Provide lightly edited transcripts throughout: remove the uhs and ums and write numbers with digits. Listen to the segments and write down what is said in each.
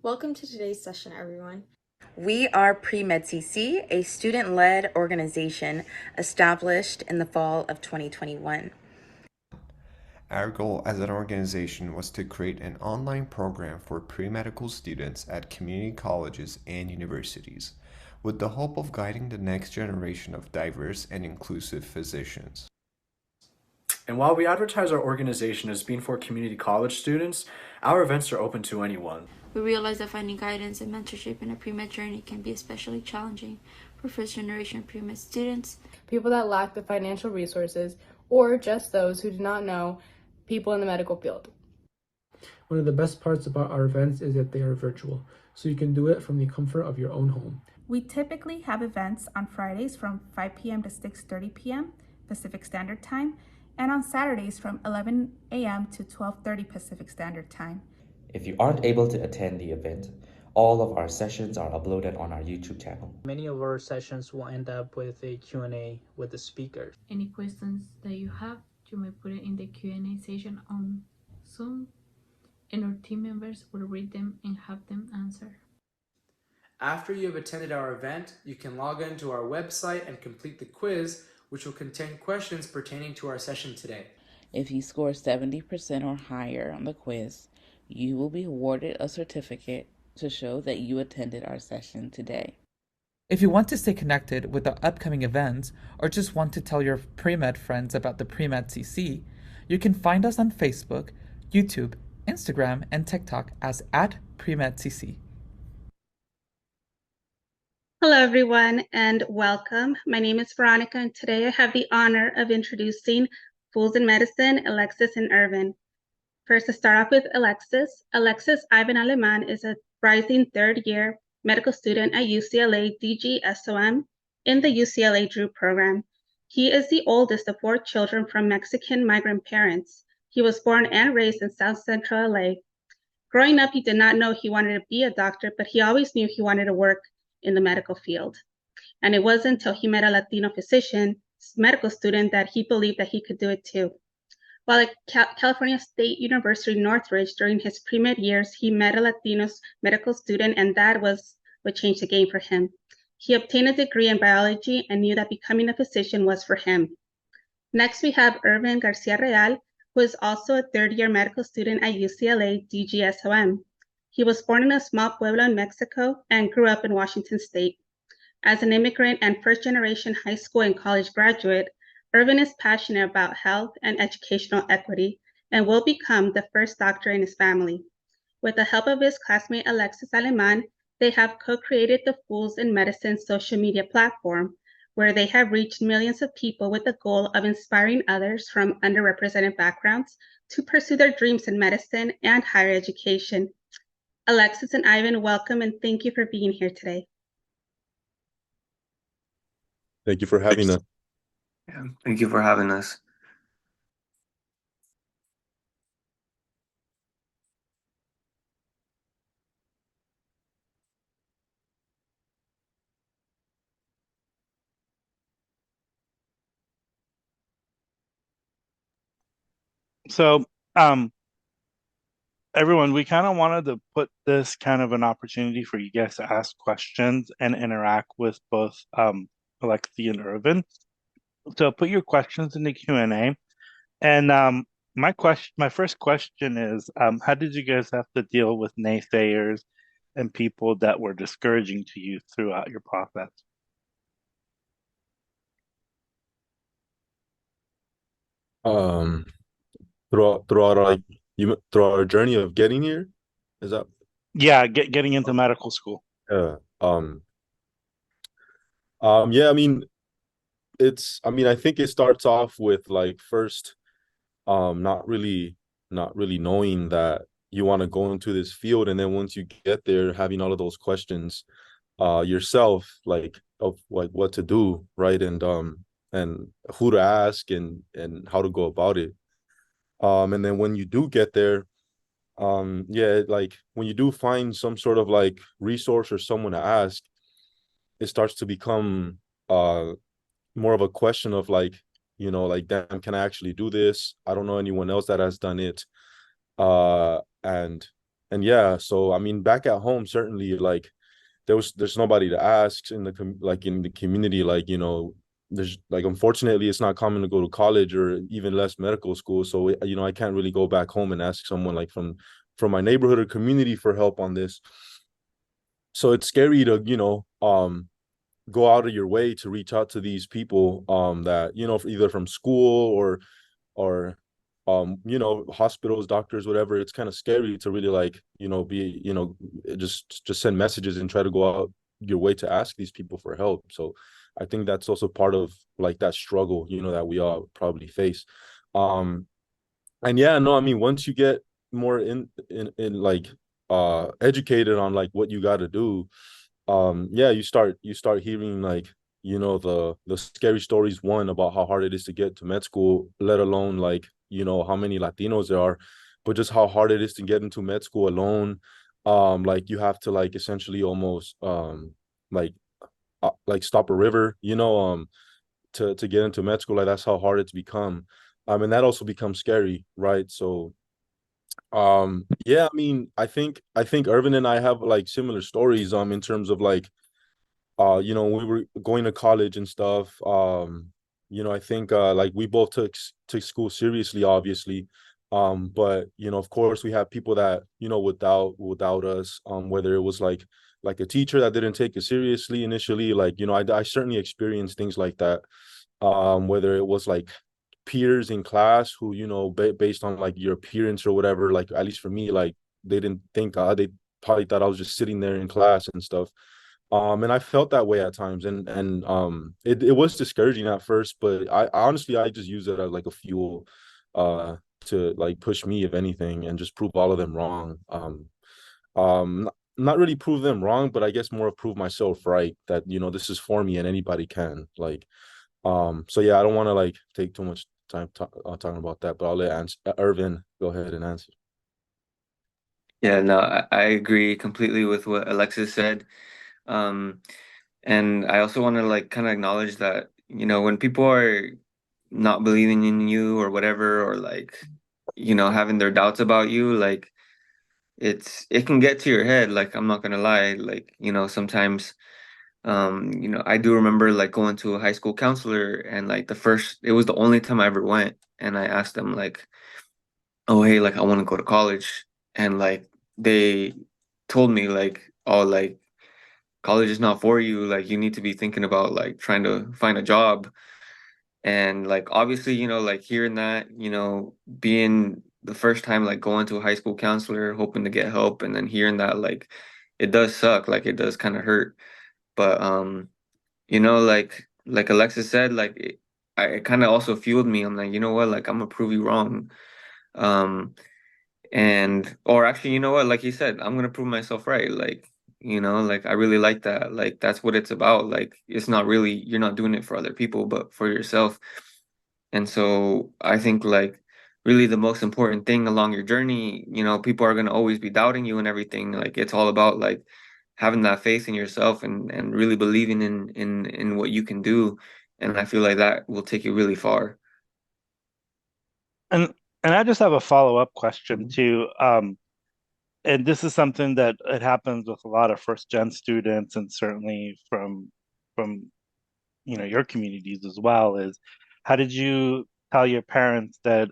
Welcome to today's session, everyone. We are Premed CC, a student-led organization established in the fall of 2021. Our goal as an organization was to create an online program for pre-medical students at community colleges and universities, with the hope of guiding the next generation of diverse and inclusive physicians. And while we advertise our organization as being for community college students, our events are open to anyone. We realize that finding guidance and mentorship in a pre-med journey can be especially challenging for first-generation pre-med students, people that lack the financial resources, or just those who do not know people in the medical field. One of the best parts about our events is that they are virtual, so you can do it from the comfort of your own home. We typically have events on Fridays from 5 p.m. to 6:30 p.m. Pacific Standard Time, and on Saturdays from 11 a.m. to 12:30 Pacific Standard Time. If you aren't able to attend the event, all of our sessions are uploaded on our YouTube channel. Many of our sessions will end up with a Q&A with the speakers. Any questions that you have, you may put it in the Q&A session on Zoom, and our team members will read them and have them answer. After you have attended our event, you can log into our website and complete the quiz, which will contain questions pertaining to our session today. If you score 70% or higher on the quiz, you will be awarded a certificate to show that you attended our session today. If you want to stay connected with the upcoming events or just want to tell your pre-med friends about the Premed CC, you can find us on Facebook, YouTube, Instagram, and TikTok as @PremedCC. Hello, everyone, and welcome. My name is Veronica, and today I have the honor of introducing Foos in Medicine, Alexis and Irvin. First, to start off with Alexis. Alexis Ivan Aleman is a rising third-year medical student at UCLA DGSOM in the UCLA Drew program. He is the oldest of 4 children from Mexican migrant parents. He was born and raised in South Central LA. Growing up, he did not know he wanted to be a doctor, but he always knew he wanted to work in the medical field. And it wasn't until he met a Latino physician, medical student, that he believed that he could do it too. While at California State University Northridge during his pre-med years, he met a Latino medical student, and that was what changed the game for him. He obtained a degree in biology and knew that becoming a physician was for him. Next, we have Irvin Garcia Real, who is also a third-year medical student at UCLA DGSOM. He was born in a small pueblo in Mexico and grew up in Washington State. As an immigrant and first-generation high school and college graduate, Irvin is passionate about health and educational equity and will become the first doctor in his family. With the help of his classmate Alexis Aleman, they have co-created the Foos in Medicine social media platform, where they have reached millions of people with the goal of inspiring others from underrepresented backgrounds to pursue their dreams in medicine and higher education. Alexis and Ivan, welcome and thank you for being here today. Thank you for having us. Yeah, thank you for having us. So, everyone, we kind of wanted to put this kind of an opportunity for you guys to ask questions and interact with both Alexi and Irvin. So put your questions in the Q&A. And my first question is, how did you guys have to deal with naysayers and people that were discouraging to you throughout your process? Throughout our journey of getting here, is that? Yeah, getting into medical school. Yeah. Yeah, I mean, I think it starts off with like first, not really knowing that you want to go into this field, and then once you get there, having all of those questions yourself, like of like what to do, right, and who to ask and how to go about it. And then when you do get there, yeah, like when you do find some sort of like resource or someone to ask, it starts to become more of a question of like, you know, like, damn, can I actually do this? I don't know anyone else that has done it. And and yeah, so I mean, back at home, certainly, like there's nobody to ask in the like in the community, like, you know, there's like, unfortunately, it's not common to go to college or even less medical school, so you know, I can't really go back home and ask someone like from my neighborhood or community for help on this. So it's scary to, you know, go out of your way to reach out to these people, that, you know, either from school or you know, hospitals, doctors, whatever. It's kind of scary to really, like, you know, be, you know, just send messages and try to go out your way to ask these people for help. So I think that's also part of like that struggle, you know, that we all probably face. And yeah, no, I mean, once you get more in like educated on like what you got to do, yeah, you start hearing, like, you know, the scary stories, one, about how hard it is to get to med school, let alone, like, you know, how many Latinos there are, but just how hard it is to get into med school alone. Like, you have to, like, essentially almost like stop a river, you know, to get into med school. Like, that's how hard it's become. And that also becomes scary, right? So yeah, I mean, I think Irvin and I have like similar stories in terms of like, you know, we were going to college and stuff. You know, I think like we both took school seriously, obviously. But you know, of course, we have people that, you know, without us, whether it was like a teacher that didn't take it seriously initially, like, you know, I certainly experienced things like that. Whether it was like peers in class who, you know, based on like your appearance or whatever, like, at least for me, like, they didn't think, they probably thought I was just sitting there in class and stuff. And I felt that way at times, and it was discouraging at first, but I honestly, I just use it as like a fuel to like push me, if anything, and just prove all of them wrong. Not really prove them wrong, but I guess more of prove myself right, that, you know, this is for me and anybody can, like, so yeah, I don't want to like take too much time talking about that, but I'll let Irvin go ahead and answer. Yeah, no, I agree completely with what Alexis said. Um, and I also want to like kind of acknowledge that, you know, when people are not believing in you or whatever, or like, you know, having their doubts about you, like it can get to your head. Like, I'm not gonna lie, like, you know, sometimes, you know, I do remember like going to a high school counselor, and like it was the only time I ever went, and I asked them like, oh hey, like I want to go to college, and like they told me like, oh, like college is not for you, like you need to be thinking about like trying to find a job. And like obviously, you know, like hearing that, you know, being the first time like going to a high school counselor hoping to get help, and then hearing that, like it does suck, like it does kind of hurt. But you know, like Alexis said, like it kind of also fueled me. I'm like, you know what, like I'm gonna prove you wrong. um and or actually, you know what, like you said, I'm gonna prove myself right. Like, you know, like I really like that. Like that's what it's about. Like it's not really, you're not doing it for other people but for yourself. And so I think like really the most important thing along your journey, you know, people are gonna always be doubting you and everything. Like it's all about like having that faith in yourself, and really believing in what you can do. And I feel like that will take you really far. And I just have a follow-up question too. And this is something that it happens with a lot of first gen students, and certainly from you know, your communities as well, is how did you tell your parents that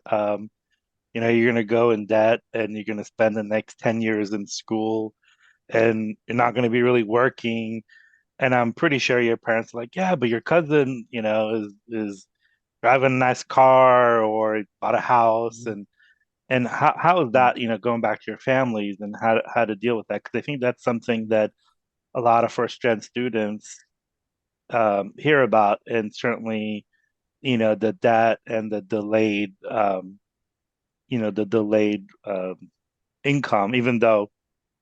you know, you're going to go in debt and you're going to spend the next 10 years in school and you're not going to be really working? And I'm pretty sure your parents are like, yeah, but your cousin, you know, is driving a nice car or bought a house. And how is that, you know, going back to your families and how to deal with that? Because I think that's something that a lot of first gen students hear about, and certainly, you know, the debt and the delayed, you know, the delayed income, even though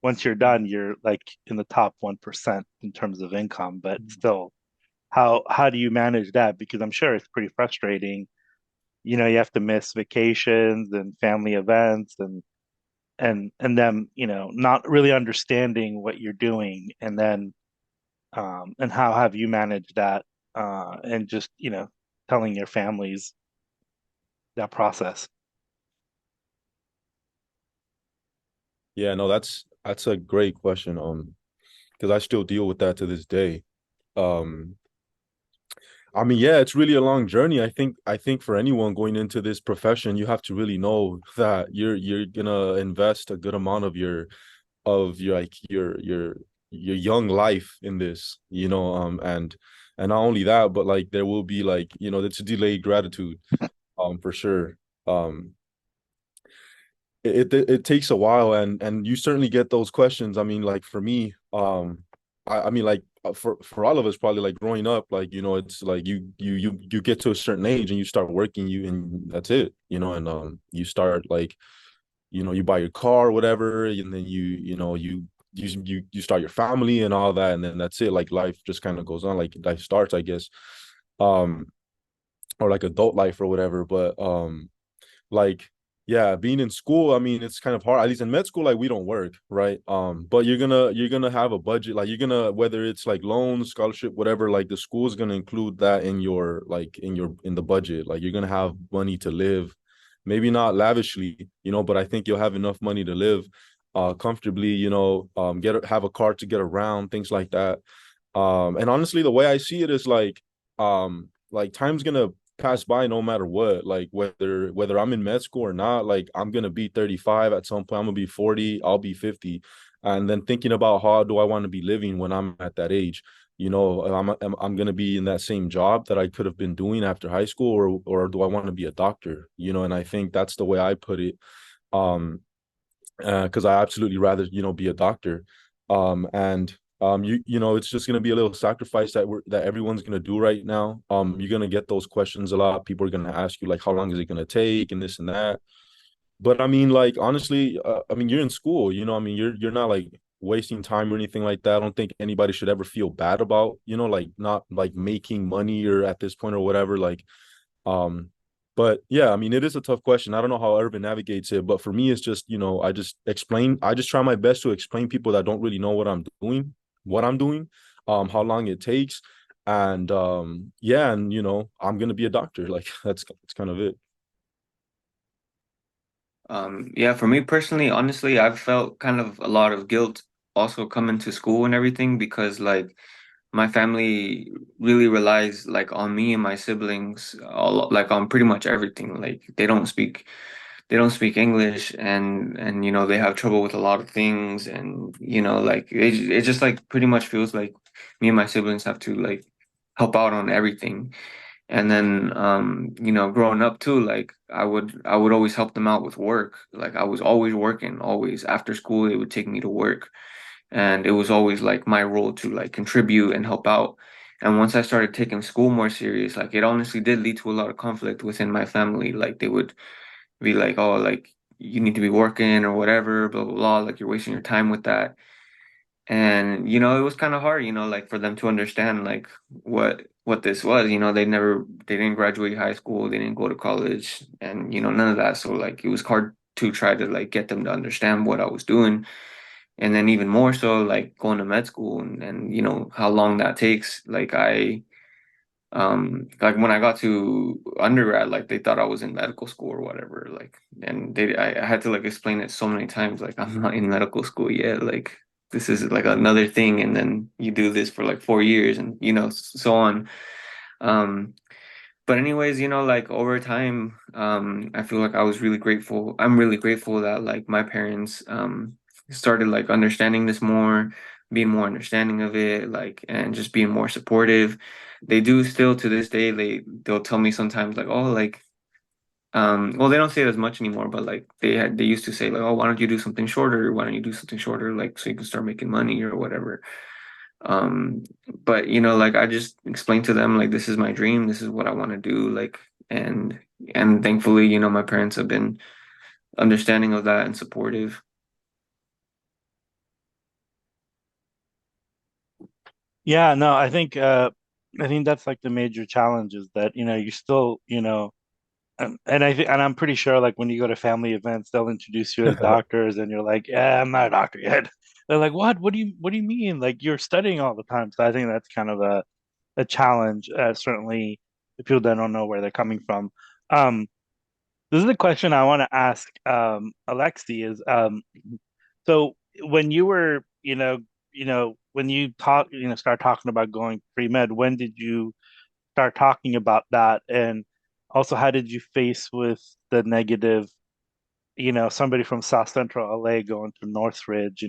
once you're done, you're like in the top 1% in terms of income, but still, how do you manage that? Because I'm sure it's pretty frustrating. You know, you have to miss vacations and family events, and them, you know, not really understanding what you're doing, and then and how have you managed that, and just, you know, telling your families that process. Yeah, no, that's a great question. Because I still deal with that to this day. Um, I mean, yeah, it's really a long journey. I think for anyone going into this profession, you have to really know that you're gonna invest a good amount of your like your young life in this, and not only that, but like there will be like, it's a delayed gratitude, for sure. Um, it takes a while, and you certainly get those questions. I mean, like for me, I mean, like for all of us, probably like growing up, like it's like you get to a certain age and you start working, and that's it, and you start like, you buy your car or whatever, and then you start your family and all that, and then that's it. Like life just kind of goes on, like life starts, I guess, um, or like adult life or whatever. But like, yeah, being in school, I mean, it's kind of hard. At least in med school, like we don't work, right? But you're gonna have a budget, like you're gonna, whether it's like loans, scholarship, whatever, like the school is gonna include that in your, like in the budget. Like you're gonna have money to live, maybe not lavishly, but I think you'll have enough money to live comfortably, have a car to get around, things like that. And honestly, the way I see it is like time's gonna pass by no matter what. Like whether I'm in med school or not, like I'm gonna be 35 at some point. I'm gonna be 40, I'll be 50. And then thinking about how do I want to be living when I'm at that age. I'm gonna be in that same job that I could have been doing after high school, or do I want to be a doctor? And I think that's the way I put it. Um, because I absolutely rather be a doctor. And it's just gonna be a little sacrifice that everyone's gonna do right now. You're gonna get those questions a lot. People are gonna ask you like, how long is it gonna take, and this and that. But I mean, like honestly, I mean, you're in school. I mean, you're not like wasting time or anything like that. I don't think anybody should ever feel bad about like not like making money or at this point or whatever. Like, um, but yeah, I mean, it is a tough question. I don't know how Irvin navigates it, but for me, it's just, I just try my best to explain people that don't really know what I'm doing, how long it takes. And yeah, and I'm gonna be a doctor. Like that's kind of it. Yeah, for me personally, honestly, I've felt kind of a lot of guilt also coming to school and everything because like my family really relies like on me and my siblings a lot, like on pretty much everything. Like they don't speak English, and they have trouble with a lot of things, and like it just like pretty much feels like me and my siblings have to like help out on everything. And then growing up too, like I would always help them out with work. Like I was always working, always after school they would take me to work, and it was always like my role to like contribute and help out. And once I started taking school more serious, like it honestly did lead to a lot of conflict within my family. Like they would be like, oh, like you need to be working or whatever, blah blah blah, like you're wasting your time with that. And it was kind of hard, like for them to understand like what this was. They didn't graduate high school, they didn't go to college, and none of that. So like it was hard to try to like get them to understand what I was doing. And then even more so like going to med school, and how long that takes. Like when I got to undergrad, like they thought I was in medical school or whatever. Like, and I had to like explain it so many times, like I'm not in medical school yet. Like this is like another thing, and then you do this for like 4 years, and so on. Um, but anyways, like over time, I feel like I was really grateful. I'm really grateful that like my parents started like understanding this more, being more understanding of it, like, and just being more supportive. They do still to this day, they'll tell me sometimes like, oh, like well, they don't say it as much anymore, but like they used to say like, oh, why don't you do something shorter? Why don't you do something shorter, like so you can start making money or whatever. Um, but like I just explained to them like this is my dream, this is what I want to do, like, and thankfully, my parents have been understanding of that and supportive. Yeah, no, I think that's like the major challenge is that, you still, and I'm pretty sure like when you go to family events, they'll introduce you as doctors and you're like, yeah, I'm not a doctor yet. They're like, what? What do you mean? Like you're studying all the time. So I think that's kind of a challenge, certainly the people that don't know where they're coming from. Um, this is the question I want to ask Alexi is So when you were, when you start talking about going pre-med, when did you start talking about that? And also, how did you face with the negative, somebody from South Central LA going to Northridge,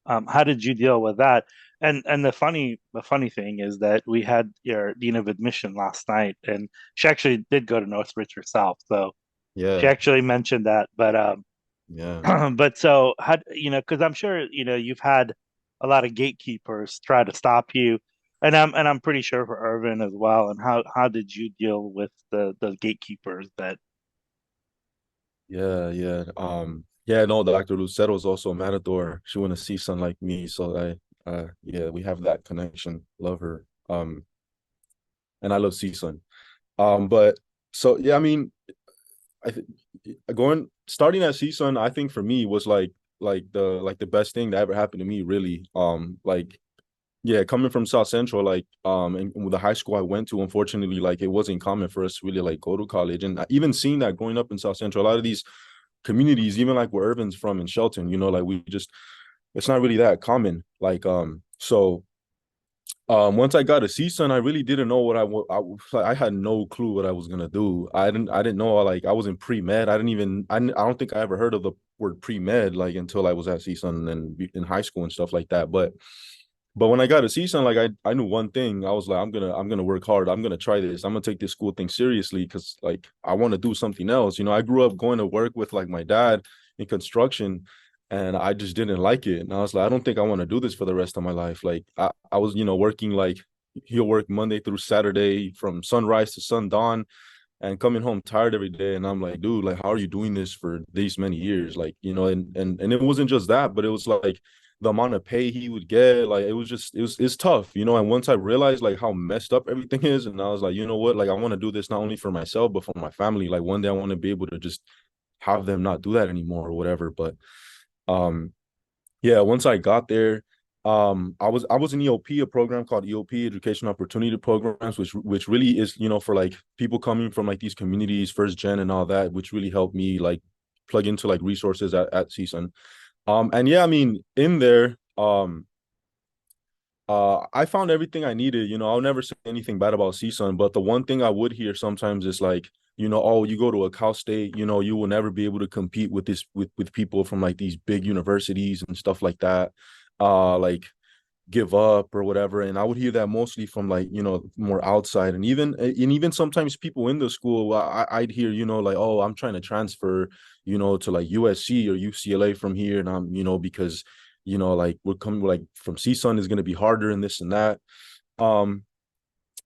how did you deal with that? And the funny thing is that we had your dean of admission last night, and she actually did go to Northridge herself. So she Yeah, actually mentioned that. yeah. But so how, because I'm sure, you've had a lot of gatekeepers try to stop you. And I'm pretty sure for Irvin as well. And how did you deal with the gatekeepers that Yeah, yeah. Yeah, no, Dr. Lucero is also a matador. She want to see son like me. So yeah, we have that connection. Love her. And I love CSUN. But so yeah, I mean, I think starting at CSUN, I think for me was like the best thing that ever happened to me, really. Like yeah, coming from South Central, like and with the high school I went to, unfortunately, like it wasn't common for us to really like go to college. And even seeing that growing up in South Central, a lot of these communities, even like where Irvin's from in Shelton, like it's not really that common. Once I got a CSUN, I really didn't know I had no clue what I was gonna do. I didn't know, like I was in pre-med. I don't think I ever heard of the word pre-med like until I was at CSUN and in high school and stuff like that. But when I got a CSUN, like I knew one thing. I was like, I'm gonna work hard. I'm gonna try this. I'm gonna take this school thing seriously because like I want to do something else. I grew up going to work with like my dad in construction, and I just didn't like it. And I was like, I don't think I want to do this for the rest of my life. Like I was, working like he'll work Monday through Saturday from sunrise to sundown and coming home tired every day. And I'm like, dude, like, how are you doing this for these many years? Like, and it wasn't just that, but it was like the amount of pay he would get, like it's tough, and once I realized like how messed up everything is, and I was like, you know what, like I want to do this not only for myself but for my family. Like one day I want to be able to just have them not do that anymore or whatever. But yeah, once I got there, I was in EOP, a program called EOP, Education Opportunity Programs, which really is, for like people coming from like these communities, first gen and all that, which really helped me like plug into like resources at CSUN. And yeah, I mean, in there, I found everything I needed. I'll never say anything bad about CSUN, but the one thing I would hear sometimes is like, oh, you go to a Cal State, you will never be able to compete with with people from like these big universities and stuff like that. Like give up or whatever. And I would hear that mostly from like, more outside, and even sometimes people in the school, I'd hear, like, oh, I'm trying to transfer, to like USC or UCLA from here. And I'm, because, like we're coming like from CSUN is going to be harder and this and that. And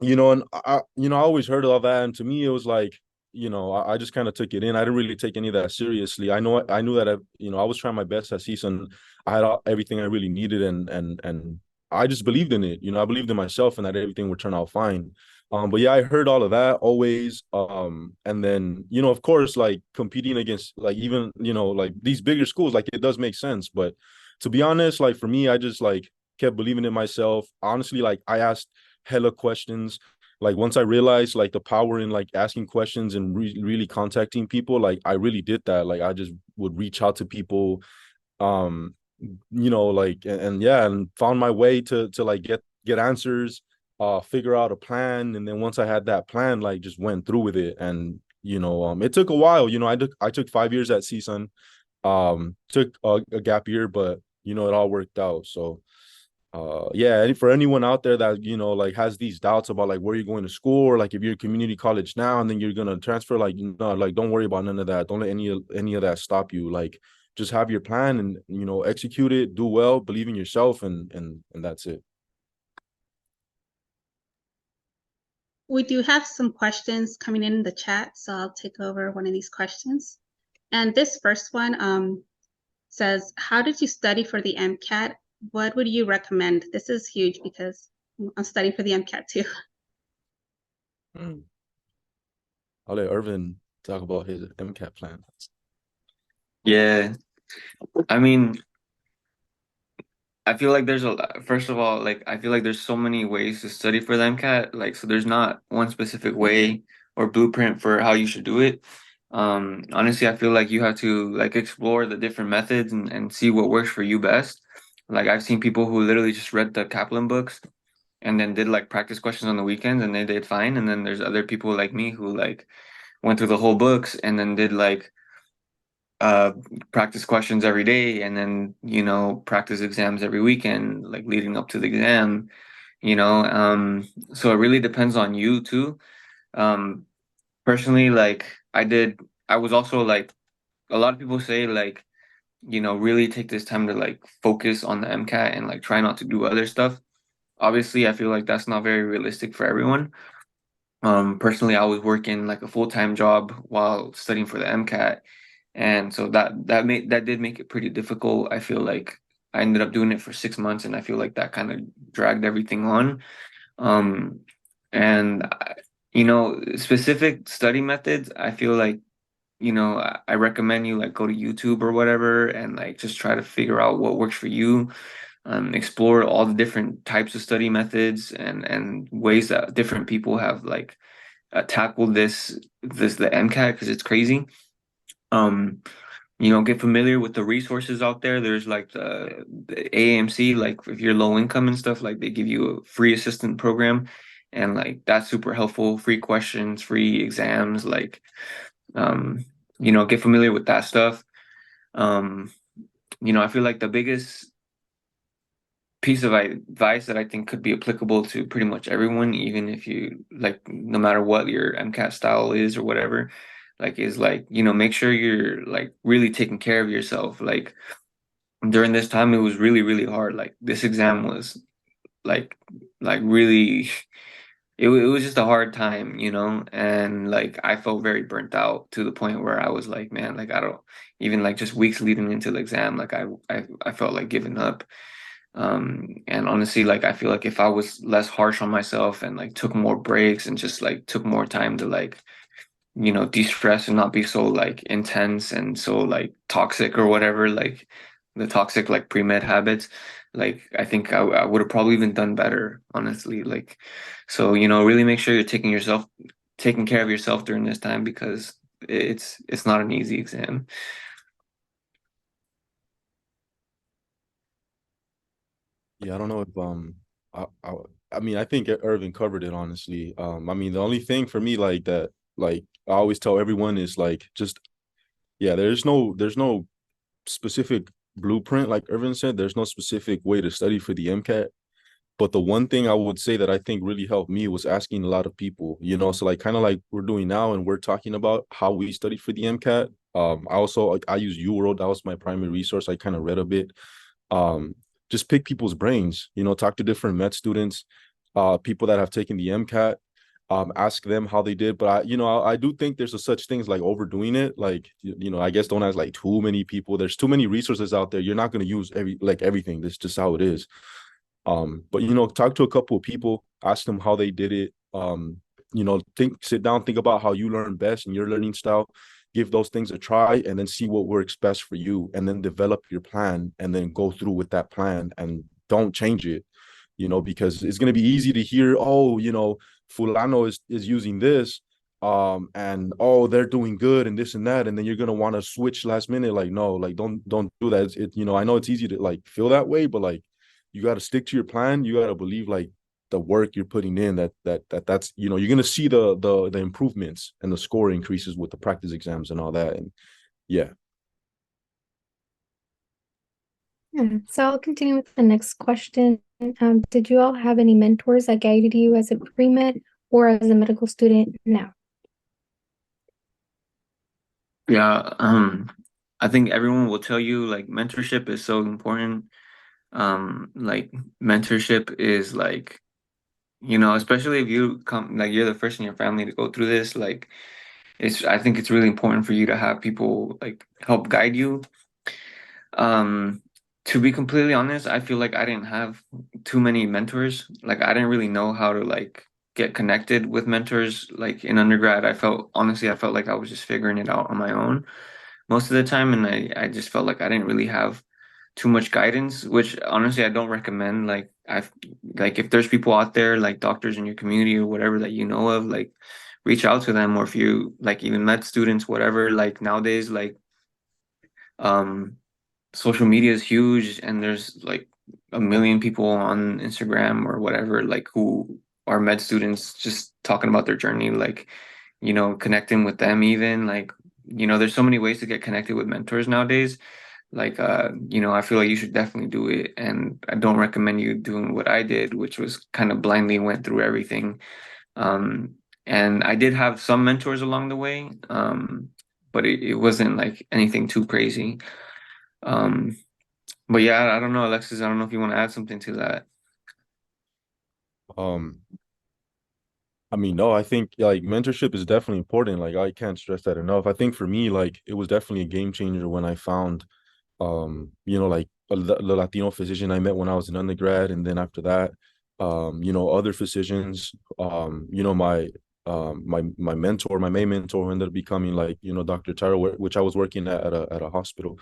I always heard all that. And to me, it was like, I just kind of took it in. I didn't really take any of that seriously. I knew that I was trying my best at CSUN. I had everything I really needed, and I just believed in it. I believed in myself and that everything would turn out fine. But yeah, I heard all of that always. And then, of course, like competing against like even, like these bigger schools, like it does make sense. But to be honest, like for me, I just like kept believing in myself. Honestly, like I asked hella questions. Like once I realized like the power in like asking questions and really contacting people, like I really did that. Like I just would reach out to people, like and yeah, and found my way to like get answers, figure out a plan. And then once I had that plan, like just went through with it. And it took a while. I took 5 years at CSUN, took a gap year, but it all worked out. So yeah, and for anyone out there that like has these doubts about like where you're going to school, or like if you're a community college now and then you're gonna transfer, like like don't worry about none of that. Don't let any of that stop you. Like just have your plan and execute it, do well, believe in yourself, and that's it. We do have some questions coming in the chat, so I'll take over one of these questions. And this first one says, how did you study for the MCAT? What would you recommend? This is huge because I'm studying for the MCAT too. I'll let Irvin talk about his MCAT plan. Yeah, I mean, I feel like first of all, like I feel like there's so many ways to study for the MCAT. Like, so there's not one specific way or blueprint for how you should do it. Honestly, I feel like you have to like explore the different methods and see what works for you best. Like I've seen people who literally just read the Kaplan books and then did like practice questions on the weekends and they did fine. And then there's other people like me who like went through the whole books and then did like uh practice questions every day and then, you know, practice exams every weekend, like leading up to the exam, you know. So it really depends on you too. Um, Personally, like I was also like a lot of people say like, you know, really take this time to like focus on the MCAT and like try not to do other stuff. Obviously, I feel like that's not very realistic for everyone. Personally, I was working like a full-time job while studying for the MCAT, and so that did make it pretty difficult. I feel like I ended up doing it for 6 months, and I feel like that kind of dragged everything on. Um, and you know, specific study methods, I feel like, you know, I recommend you like go to YouTube or whatever and like just try to figure out what works for you. Explore all the different types of study methods and ways that different people have like tackled the MCAT because it's crazy. Um, you know, get familiar with the resources out there. There's like the AMC, like if you're low income and stuff, like they give you a free assistant program, and like that's super helpful. Free questions, free exams, like um, you know, get familiar with that stuff. Um, you know, I feel like the biggest piece of advice that I think could be applicable to pretty much everyone, even if you like, no matter what your MCAT style is or whatever, like is like, you know, make sure you're like really taking care of yourself. Like during this time, it was really, really hard. Like this exam was like, like really, it was just a hard time, you know, and like I felt very burnt out to the point where I was like, man, like I don't even like just weeks leading into the exam, like I felt like giving up. And honestly, like I feel like if I was less harsh on myself and like took more breaks and just like took more time to like, you know, de-stress and not be so like intense and so like toxic or whatever, like the toxic like pre-med habits, like I think I would have probably even done better, honestly. Like, so, you know, really make sure you're taking care of yourself during this time because it's not an easy exam. Yeah, I don't know if I I, I mean I think Irvin covered it honestly. I mean the only thing for me like that like I always tell everyone is like just yeah, there's no specific blueprint like Irvin said. There's no specific way to study for the MCAT. But the one thing I would say that I think really helped me was asking a lot of people, you know, so like kind of like we're doing now and we're talking about how we studied for the MCAT. I also like I use UWorld, that was my primary resource. I kind of read a bit. Um, just pick people's brains, you know, talk to different med students, people that have taken the MCAT, ask them how they did. But I do think there's a such things like overdoing it. Like, you know, I guess don't ask like too many people. There's too many resources out there. You're not going to use everything. That's just how it is. But you know, talk to a couple of people, ask them how they did it. You know, sit down, think about how you learn best and your learning style. Give those things a try and then see what works best for you and then develop your plan and then go through with that plan and don't change it, you know, because it's going to be easy to hear, oh, you know, fulano is using this and oh they're doing good and this and that, and then you're going to want to switch last minute. Like no, like don't do that. You know, I know it's easy to like feel that way, but like you got to stick to your plan. You got to believe like the work you're putting in, that's, you know, you're going to see the improvements and the score increases with the practice exams and all that. And yeah. So I'll continue with the next question. Did you all have any mentors that guided you as a pre-med or as a medical student now? Yeah, I think everyone will tell you like mentorship is so important. Like mentorship is like, you know, especially if you come like you're the first in your family to go through this, like I think it's really important for you to have people like help guide you. Um, to be completely honest, I feel like I didn't have too many mentors. Like I didn't really know how to like get connected with mentors. Like in undergrad, I felt like I was just figuring it out on my own most of the time, and I just felt like I didn't really have too much guidance, which honestly I don't recommend. Like if there's people out there like doctors in your community or whatever that you know of, like reach out to them, or if you like even med students, whatever, like nowadays, like social media is huge, and there's like a million people on Instagram or whatever, like who are med students just talking about their journey, like, you know, connecting with them even, like, you know, there's so many ways to get connected with mentors nowadays. Like, you know, I feel like you should definitely do it. And I don't recommend you doing what I did, which was kind of blindly went through everything. And I did have some mentors along the way, but it wasn't like anything too crazy. But yeah, I don't know, Alexis, I don't know if you want to add something to that. I mean, no, I think like mentorship is definitely important. Like I can't stress that enough. I think for me, like it was definitely a game changer when I found you know, like the Latino physician I met when I was an undergrad, and then after that, you know, other physicians, you know, my mentor, my main mentor, who ended up becoming like, you know, Dr. Tyra, which I was working at a hospital.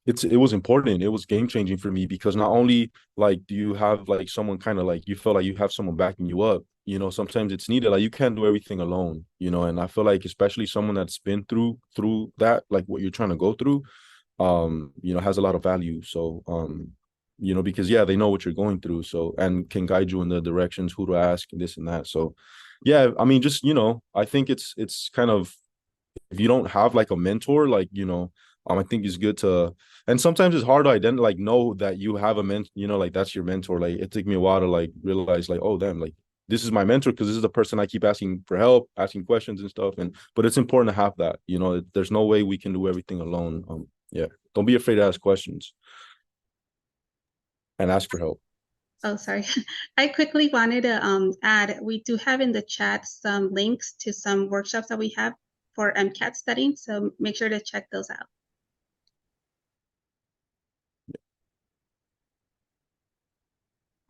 It was important. It was game changing for me because not only like do you have like someone kind of like you feel like you have someone backing you up, you know, sometimes it's needed. Like you can't do everything alone, you know, and I feel like especially someone that's been through that, like what you're trying to go through, you know, has a lot of value. So you know, because yeah, they know what you're going through, so and can guide you in the directions who to ask and this and that. So yeah, I mean, just, you know, I think it's kind of, if you don't have like a mentor, like, you know, I think it's good to, and sometimes it's hard to identify, like know that you have a you know, like that's your mentor. Like it took me a while to like realize like, oh damn, like this is my mentor because this is the person I keep asking for help, asking questions and stuff. And but it's important to have that, you know, there's no way we can do everything alone. Yeah, don't be afraid to ask questions and ask for help. Oh, sorry. I quickly wanted to add, we do have in the chat some links to some workshops that we have for MCAT studying, so make sure to check those out.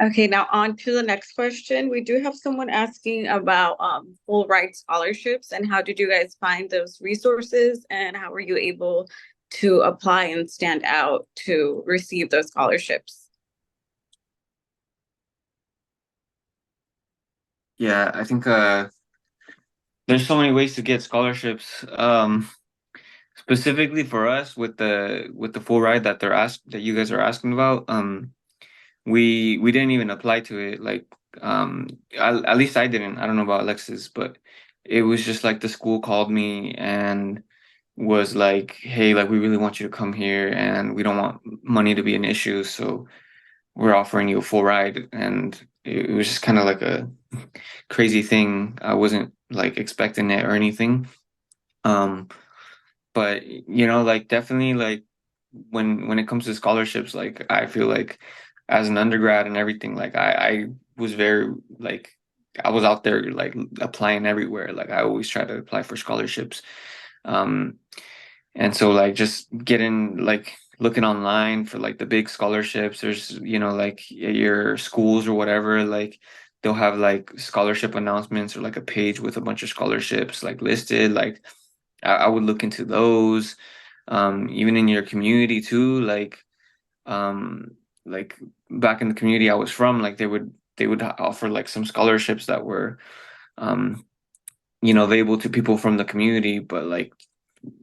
Okay, now on to the next question. We do have someone asking about full ride scholarships, and how did you guys find those resources, and how were you able to apply and stand out to receive those scholarships? Yeah, I think there's so many ways to get scholarships. Specifically for us with the full ride that that you guys are asking about, we didn't even apply to it. Like at least I didn't. I don't know about Alexis, but it was just like the school called me and was like, hey, like we really want you to come here, and we don't want money to be an issue, so we're offering you a full ride. And it was just kind of like a crazy thing. I wasn't like expecting it or anything. But you know, like definitely like when it comes to scholarships, like I feel like as an undergrad and everything, like I was very like I was out there like applying everywhere. Like I always try to apply for scholarships. And so like just getting like looking online for like the big scholarships, there's, you know, like your schools or whatever, like they'll have like scholarship announcements or like a page with a bunch of scholarships like listed. Like I would look into those. Even in your community too, like back in the community I was from, like they would offer like some scholarships that were you know, available to people from the community, but like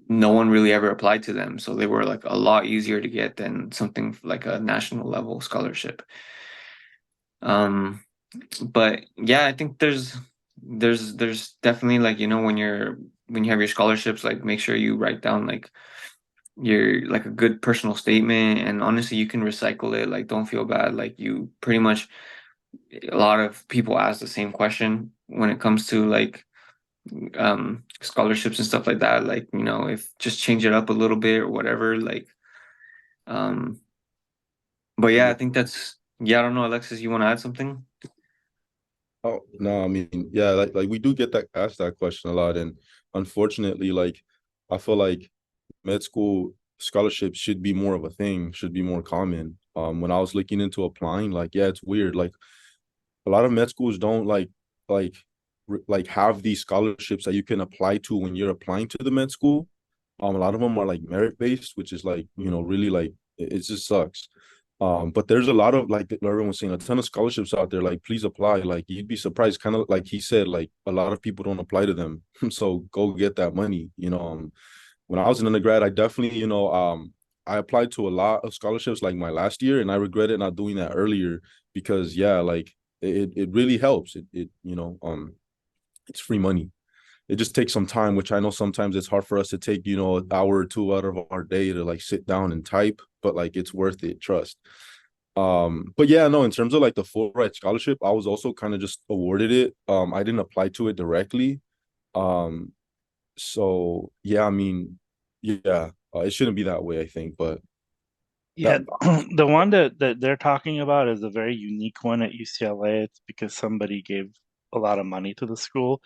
no one really ever applied to them, so they were like a lot easier to get than something like a national level scholarship. But yeah, I think there's definitely like, you know, when you have your scholarships, like make sure you write down like your like a good personal statement, and honestly you can recycle it. Like don't feel bad, like you pretty much, a lot of people ask the same question when it comes to like scholarships and stuff like that, like, you know, if just change it up a little bit or whatever, like but yeah, I think that's, yeah, I don't know, Alexis, you want to add something? Oh no, I mean, yeah, like we do get that asked that question a lot, and unfortunately, like I feel like med school scholarships should be more of a thing, should be more common. When I was looking into applying, like yeah, it's weird. Like a lot of med schools don't like have these scholarships that you can apply to when you're applying to the med school. A lot of them are like merit based, which is like, you know, really like it just sucks. But there's a lot of, like Irvin was saying, a ton of scholarships out there. Like, please apply. Like, you'd be surprised. Kind of like he said, like a lot of people don't apply to them. So go get that money. When I was an undergrad, I definitely, I applied to a lot of scholarships like my last year, and I regretted not doing that earlier because yeah, like it really helps. It's free money. It just takes some time, which I know sometimes it's hard for us to take, an hour or two out of our day to like sit down and type, but like it's worth it, trust. But yeah, no, in terms of like the Fulbright scholarship, I was also kind of just awarded it. I didn't apply to it directly. So yeah, I mean, yeah, it shouldn't be that way, I think, but Yeah, the one that they're talking about is a very unique one at UCLA. It's because somebody gave a lot of money to the school.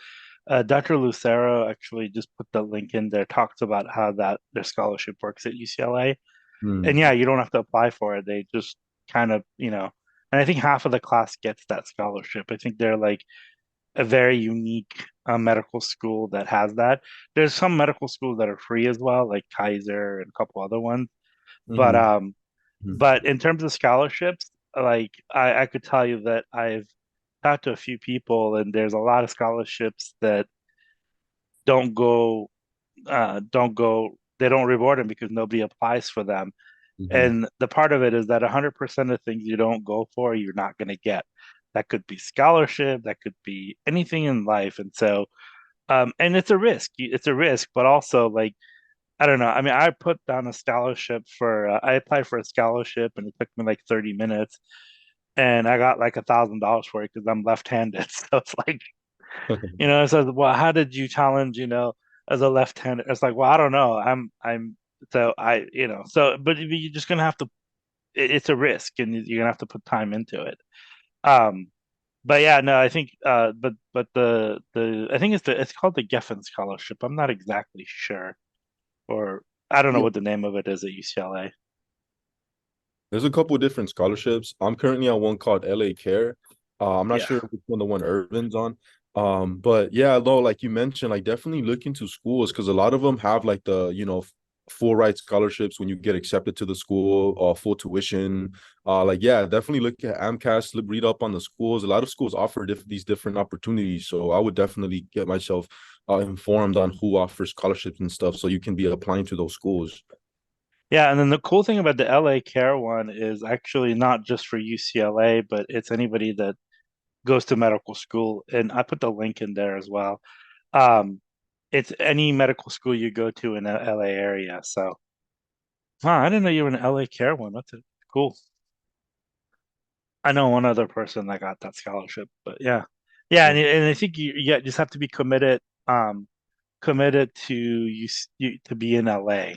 Dr. Lucero actually just put the link in there, talks about how that their scholarship works at UCLA. And yeah, you don't have to apply for it. They just kind of, and I think half of the class gets that scholarship. I think they're like a very unique medical school that has that. There's some medical schools that are free as well, like Kaiser and a couple other ones. But but in terms of scholarships, like I could tell you that I've talked to a few people, and there's a lot of scholarships that don't go, they don't reward them because nobody applies for them. And the part of it is that 100% of things you don't go for, you're not going to get. That could be scholarship, that could be anything in life. And so, and it's a risk. It's a risk, but also like, I don't know. I mean, I put down a scholarship I applied for a scholarship and it took me like 30 minutes and I got like $1,000 for it because I'm left-handed. So it's like, it says, well, how did you challenge, as a left-handed? It's like, well, I don't know. So but you're just gonna have to. It's a risk, and you're gonna have to put time into it. But yeah, no, I think, but the I think it's called the Geffen Scholarship. I'm not exactly sure, or I don't know what the name of it is at UCLA. There's a couple of different scholarships. I'm currently on one called LA Care. I'm not sure which one the one Irvin's on. But yeah, though, like you mentioned, like definitely look into schools because a lot of them have like the, full ride scholarships when you get accepted to the school, or full tuition. Like yeah, definitely look at AMCAS, read up on the schools. A lot of schools offer these different opportunities. So I would definitely get myself informed on who offers scholarships and stuff so you can be applying to those schools. Yeah, and then the cool thing about the LA Care one is actually not just for UCLA, but it's anybody that goes to medical school. And I put the link in there as well. It's any medical school you go to in the LA area. So, wow, I didn't know you were an LA Care one. That's cool. I know one other person that got that scholarship, but yeah, and I think you just have to be committed to you to be in LA,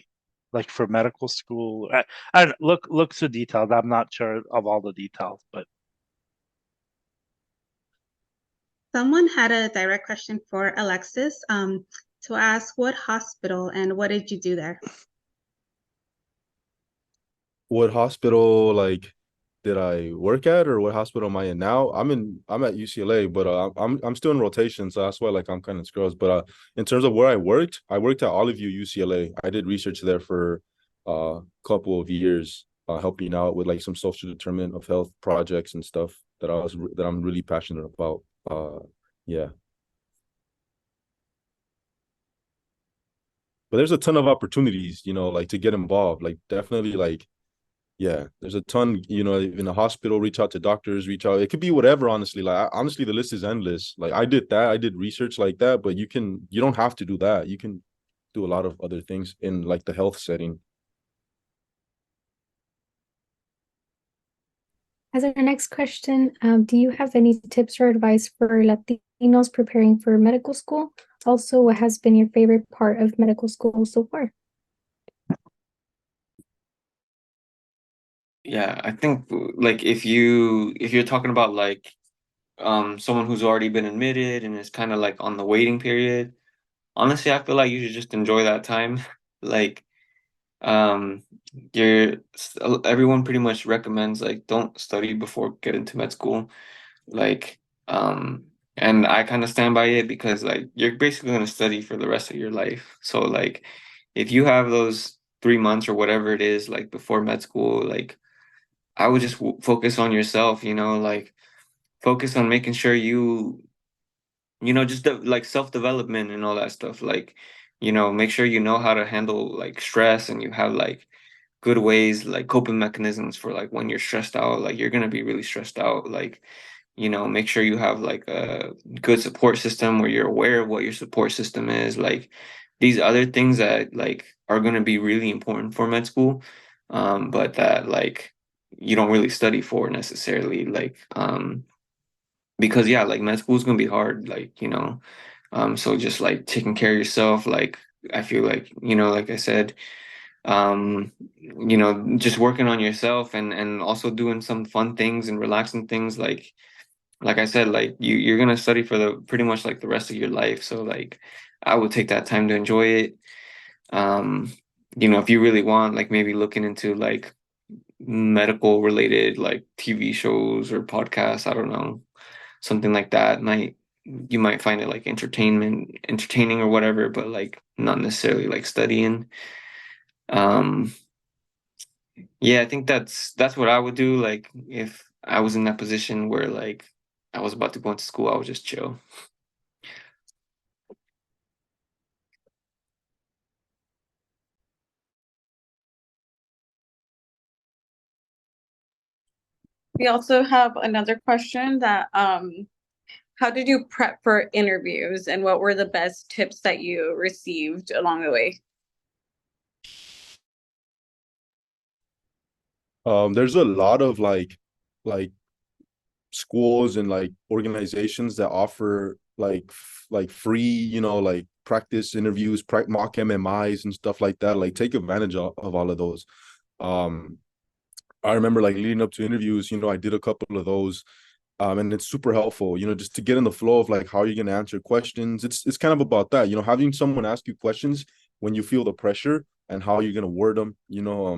like for medical school. I don't look to details. I'm not sure of all the details, but Someone had a direct question for Alexis to ask what hospital and what did you do there? What hospital like did I work at, or what hospital am I in now? I'm at UCLA, but I'm still in rotation, so that's why like I'm kind of screwed. But in terms of where I worked at Olive View UCLA. I did research there for a couple of years, helping out with like some social determinant of health projects and stuff that I'm really passionate about. Yeah. But there's a ton of opportunities, like to get involved. Like definitely like yeah, there's a ton, in a hospital, reach out to doctors, reach out. It could be whatever, honestly. Like, honestly, the list is endless. Like, I did that. I did research like that, but you don't have to do that. You can do a lot of other things in like the health setting. As our next question, do you have any tips or advice for Latinos preparing for medical school? Also, what has been your favorite part of medical school so far? Yeah, I think like if you're talking about like someone who's already been admitted and is kind of like on the waiting period, honestly, I feel like you should just enjoy that time. Like um you're everyone pretty much recommends like don't study before getting to med school. Like and I kind of stand by it because like you're basically going to study for the rest of your life. So like if you have those 3 months or whatever it is like before med school, like I would just focus on yourself, like focus on making sure just like self-development and all that stuff. Like, make sure you know how to handle like stress, and you have like good ways, like coping mechanisms for like when you're stressed out, like you're gonna be really stressed out. Like, make sure you have like a good support system where you're aware of what your support system is. Like these other things that like are gonna be really important for med school, but that like you don't really study for necessarily. Like, because yeah, like med school is gonna be hard, like, so just like taking care of yourself, like I feel like, like I said, just working on yourself, and also doing some fun things and relaxing things, like I said, like you're gonna study for the pretty much like the rest of your life. So like I would take that time to enjoy it. Um, if you really want, like maybe looking into like medical related like TV shows or podcasts, I don't know, something like that might you might find it like entertaining or whatever, but like not necessarily like studying. Um, yeah, I think that's what I would do. Like if I was in that position where like I was about to go into school, I would just chill. We also have another question that how did you prep for interviews, and what were the best tips that you received along the way? There's a lot of like schools and like organizations that offer like free, like practice interviews, mock MMIs and stuff like that. Like take advantage of all of those. Um, I remember like leading up to interviews, I did a couple of those. And it's super helpful, just to get in the flow of like how you're going to answer questions. It's kind of about that, having someone ask you questions when you feel the pressure and how you're going to word them,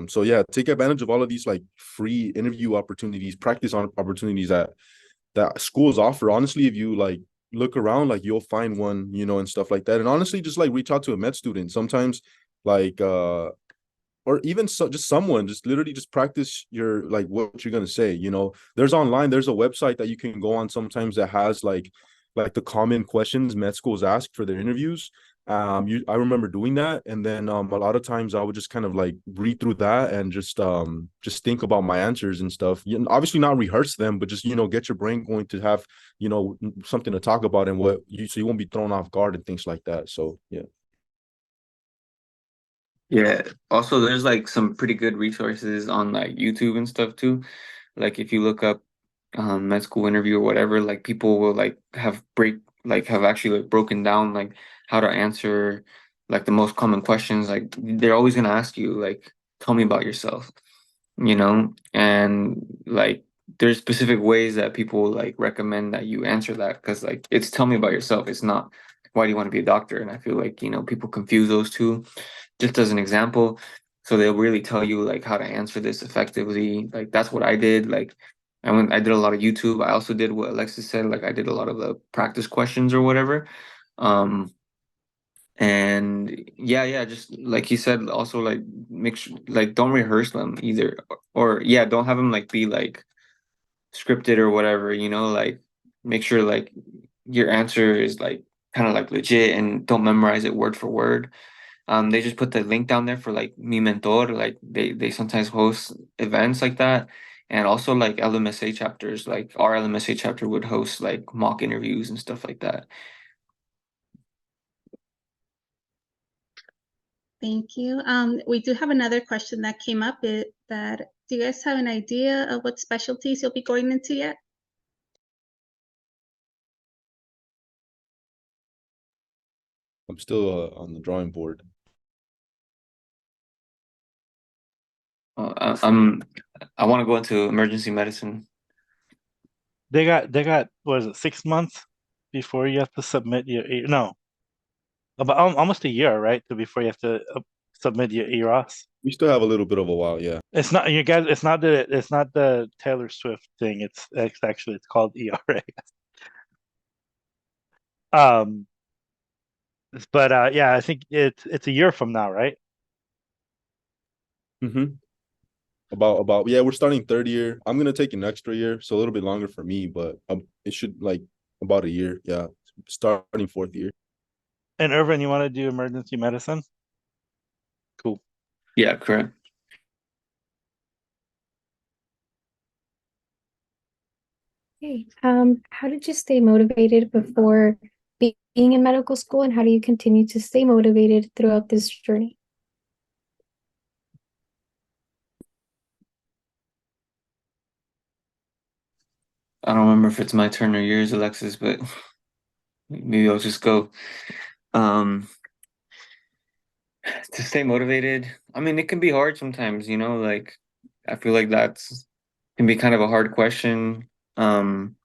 so yeah, take advantage of all of these like free interview opportunities, practice on opportunities that schools offer. Honestly, if you like look around, like you'll find one, and stuff like that. And honestly, just like reach out to a med student sometimes, like or even just someone, just literally just practice your like what you're gonna say. There's a website that you can go on sometimes that has like the common questions med schools ask for their interviews. I remember doing that, and then a lot of times I would just kind of like read through that and just think about my answers and stuff. Obviously not rehearse them, but just get your brain going to have something to talk about, and so you won't be thrown off guard and things like that. So yeah. Yeah. Also, there's like some pretty good resources on like YouTube and stuff too. Like if you look up med school interview or whatever, like people will like have actually like broken down like how to answer like the most common questions. Like they're always gonna ask you like, tell me about yourself, and like there's specific ways that people like recommend that you answer that, because like it's tell me about yourself. It's not why do you want to be a doctor? And I feel like people confuse those two. Just as an example, so they'll really tell you like how to answer this effectively. Like that's what I did. Like I did a lot of YouTube. I also did what Alexis said. Like I did a lot of the practice questions or whatever. Um, and yeah, just like you said, also like make sure like don't rehearse them either, or yeah, don't have them like be like scripted or whatever. Like make sure like your answer is like kind of like legit, and don't memorize it word for word. They just put the link down there for like Mi Mentor. Like they sometimes host events like that. And also like LMSA chapters, like our LMSA chapter would host like mock interviews and stuff like that. Thank you. We do have another question that came up. Do you guys have an idea of what specialties you'll be going into yet? I'm still on the drawing board. I want to go into emergency medicine. They got what is it, 6 months before you have to submit no, about almost a year, right? Before you have to submit your EROS. We still have a little bit of a while, yeah. It's not you guys. It's not the Taylor Swift thing. It's actually it's called ERA. But yeah, I think it's a year from now, right? Mm-hmm. About yeah, we're starting third year. I'm gonna take an extra year, so a little bit longer for me, but it should like about a year. Yeah, starting fourth year. And Irvin, you want to do emergency medicine? Cool. Yeah, correct. Okay. How did you stay motivated before being in medical school, and how do you continue to stay motivated throughout this journey? I don't remember if it's my turn or yours, Alexis, but maybe I'll just go. Um, to stay motivated, I mean, it can be hard sometimes, you know, like I feel like that's can be kind of a hard question. Um,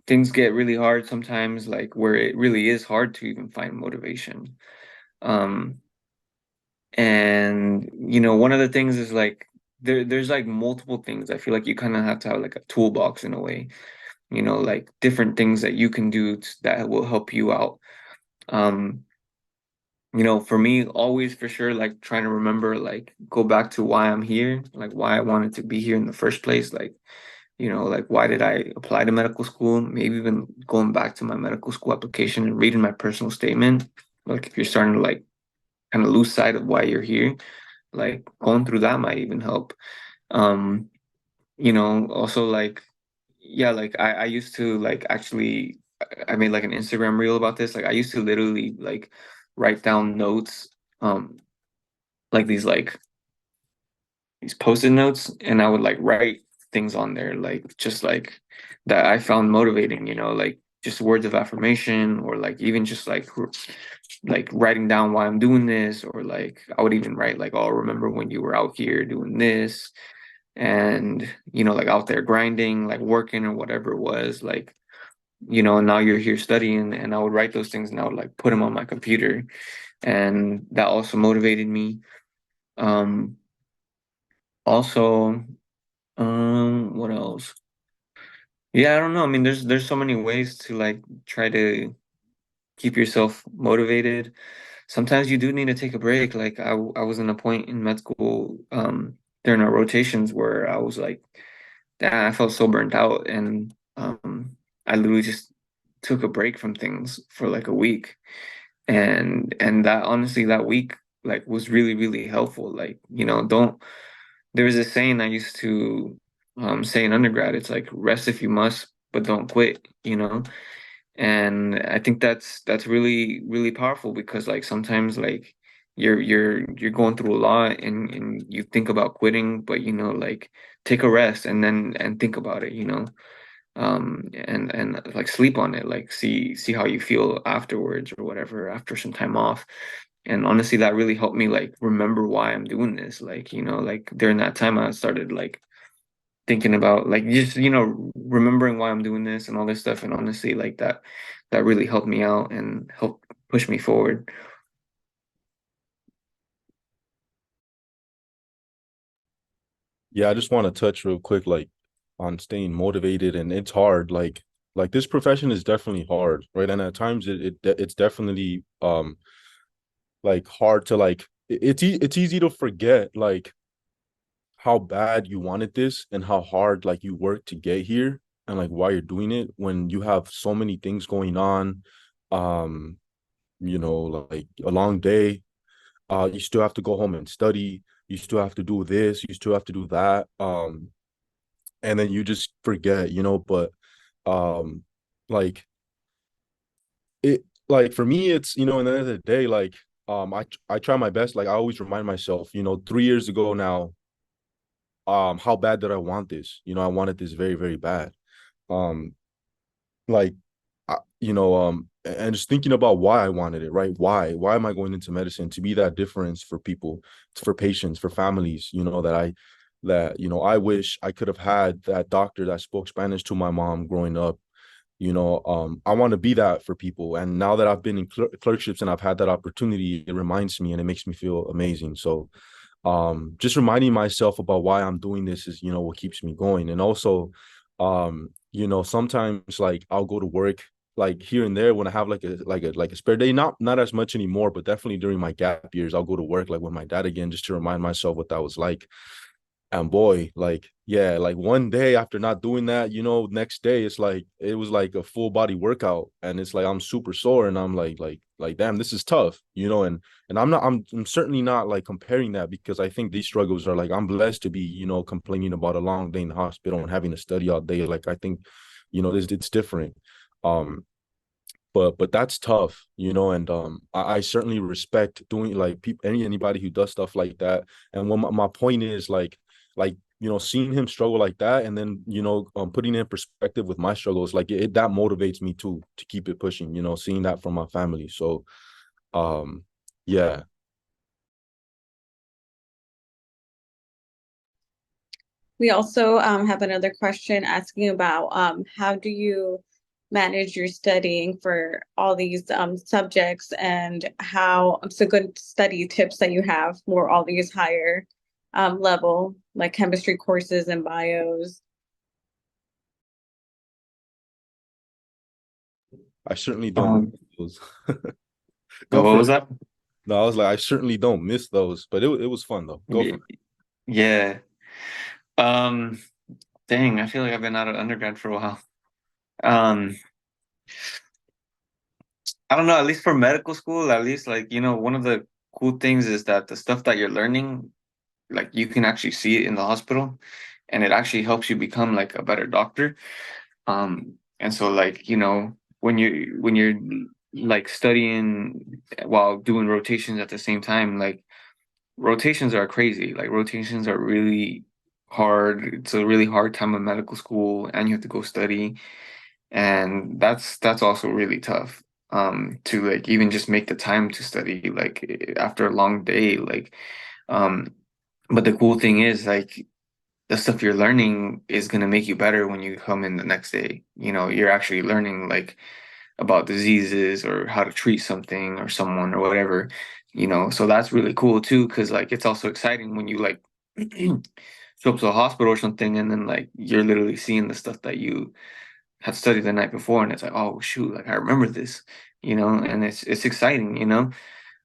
things get really hard sometimes, like where it really is hard to even find motivation. Um, and you know, one of the things is like there's like multiple things. I feel like you kind of have to have like a toolbox in a way, you know, like different things that you can do that will help you out. Um, you know, for me, always for sure, like trying to remember, like go back to why I'm here, like why I wanted to be here in the first place, like, you know, like why did I apply to medical school? Maybe even going back to my medical school application and reading my personal statement. Like if you're starting to like kind of lose sight of why you're here, like going through that might even help. Um, you know, also like, yeah, like I used to like actually I made like an Instagram reel about this. Like I used to literally like write down notes, like these post-it notes, and I would like write things on there, like just like that I found motivating, you know, like just words of affirmation, or like even just like writing down why I'm doing this, or like I would even write like, oh, remember when you were out here doing this, and you know, like out there grinding, like working or whatever it was, like, you know, now you're here studying, and I would write those things and I would like put them on my computer, and that also motivated me. Um, also, what else? Yeah, I don't know. I mean, there's so many ways to like try to keep yourself motivated. Sometimes you do need to take a break. Like I was in a point in med school during our rotations where I was like, damn, I felt so burnt out, and I literally just took a break from things for like a week, and that honestly that week like was really really helpful. Like, you know, don't there was a saying I used to say in undergrad. It's like rest if you must, but don't quit, you know? And I think that's really, really powerful, because like sometimes like you're going through a lot, and you think about quitting, but you know, like take a rest and then and think about it, you know? And like sleep on it, like see how you feel afterwards or whatever after some time off. And honestly, that really helped me like remember why I'm doing this. Like, you know, like during that time I started like thinking about like just, you know, remembering why I'm doing this and all this stuff. And honestly, like that really helped me out and helped push me forward. Yeah, I just want to touch real quick, like on staying motivated, and it's hard. Like this profession is definitely hard, right? And at times it's definitely like hard to like it's easy to forget like how bad you wanted this and how hard like you worked to get here, and like why you're doing it when you have so many things going on. Um, you know, like a long day. You still have to go home and study. You still have to do this. You still have to do that. And then you just forget, you know. But um, like it, like for me, it's, you know, at the end of the day, like I try my best. Like I always remind myself, you know, 3 years ago now, how bad did I want this? You know, I wanted this very, very bad. Um, like you know, and just thinking about why I wanted it, right? Why am I going into medicine? To be that difference for people, for patients, for families, you know, that you know, I wish I could have had that doctor that spoke Spanish to my mom growing up. You know, I want to be that for people. And now that I've been in clerkships and I've had that opportunity, it reminds me and it makes me feel amazing. So just reminding myself about why I'm doing this is, you know, what keeps me going. And also, you know, sometimes like I'll go to work like here and there when I have like a spare day, not as much anymore, but definitely during my gap years, I'll go to work like with my dad again just to remind myself what that was like. And boy, like, yeah, like one day after not doing that, next day it's like it was like a full body workout, and it's like I'm super sore, and I'm like damn, this is tough, and I'm certainly not like comparing that, because I think these struggles are like, I'm blessed to be, complaining about a long day in the hospital and having to study all day. Like, I think, it's different. Um, but that's tough, and I certainly respect doing like people, anybody who does stuff like that. And when my point is like seeing him struggle like that, and then putting it in perspective with my struggles, like that motivates me too, to keep it pushing, seeing that from my family. So yeah. We also have another question asking about how do you manage your studying for all these subjects, and how some good study tips that you have for all these higher level, like chemistry courses and bios. I certainly don't miss those. What was that? No, I was like, I certainly don't miss those, but it was fun though. Go for it. Yeah. Dang, I feel like I've been out of undergrad for a while. I don't know, at least for medical school, at least, like, one of the cool things is that the stuff that you're learning, like, you can actually see it in the hospital, and it actually helps you become like a better doctor. And so, like, when you're like studying while doing rotations at the same time, like, rotations are crazy. Like, rotations are really hard. It's a really hard time of medical school, and you have to go study, and that's also really tough. To like even just make the time to study, like after a long day, like, but the cool thing is, like, the stuff you're learning is gonna make you better when you come in the next day. You're actually learning like about diseases or how to treat something or someone or whatever, so that's really cool too, because like it's also exciting when you like show up to the hospital or something, and then like you're literally seeing the stuff that you had studied the night before, and it's like, oh shoot, like I remember this, and it's exciting,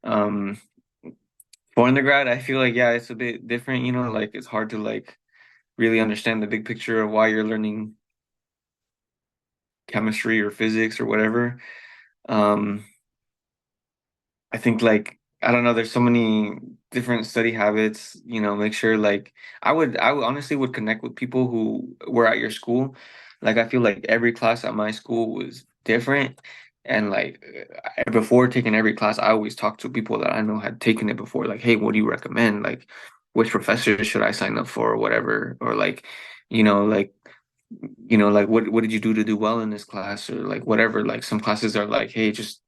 um for undergrad, I feel like, yeah, it's a bit different, like it's hard to like really understand the big picture of why you're learning chemistry or physics or whatever. um I think, like, I don't know, there's so many different study habits, make sure like I would honestly would connect with people who were at your school. Like, I feel like every class at my school was different, and like before taking every class, I always talked to people that I know had taken it before, like, hey, what do you recommend? Like, which professor should I sign up for or whatever? Or like, like, like what did you do well in this class, or like whatever. Like, some classes are like, hey, just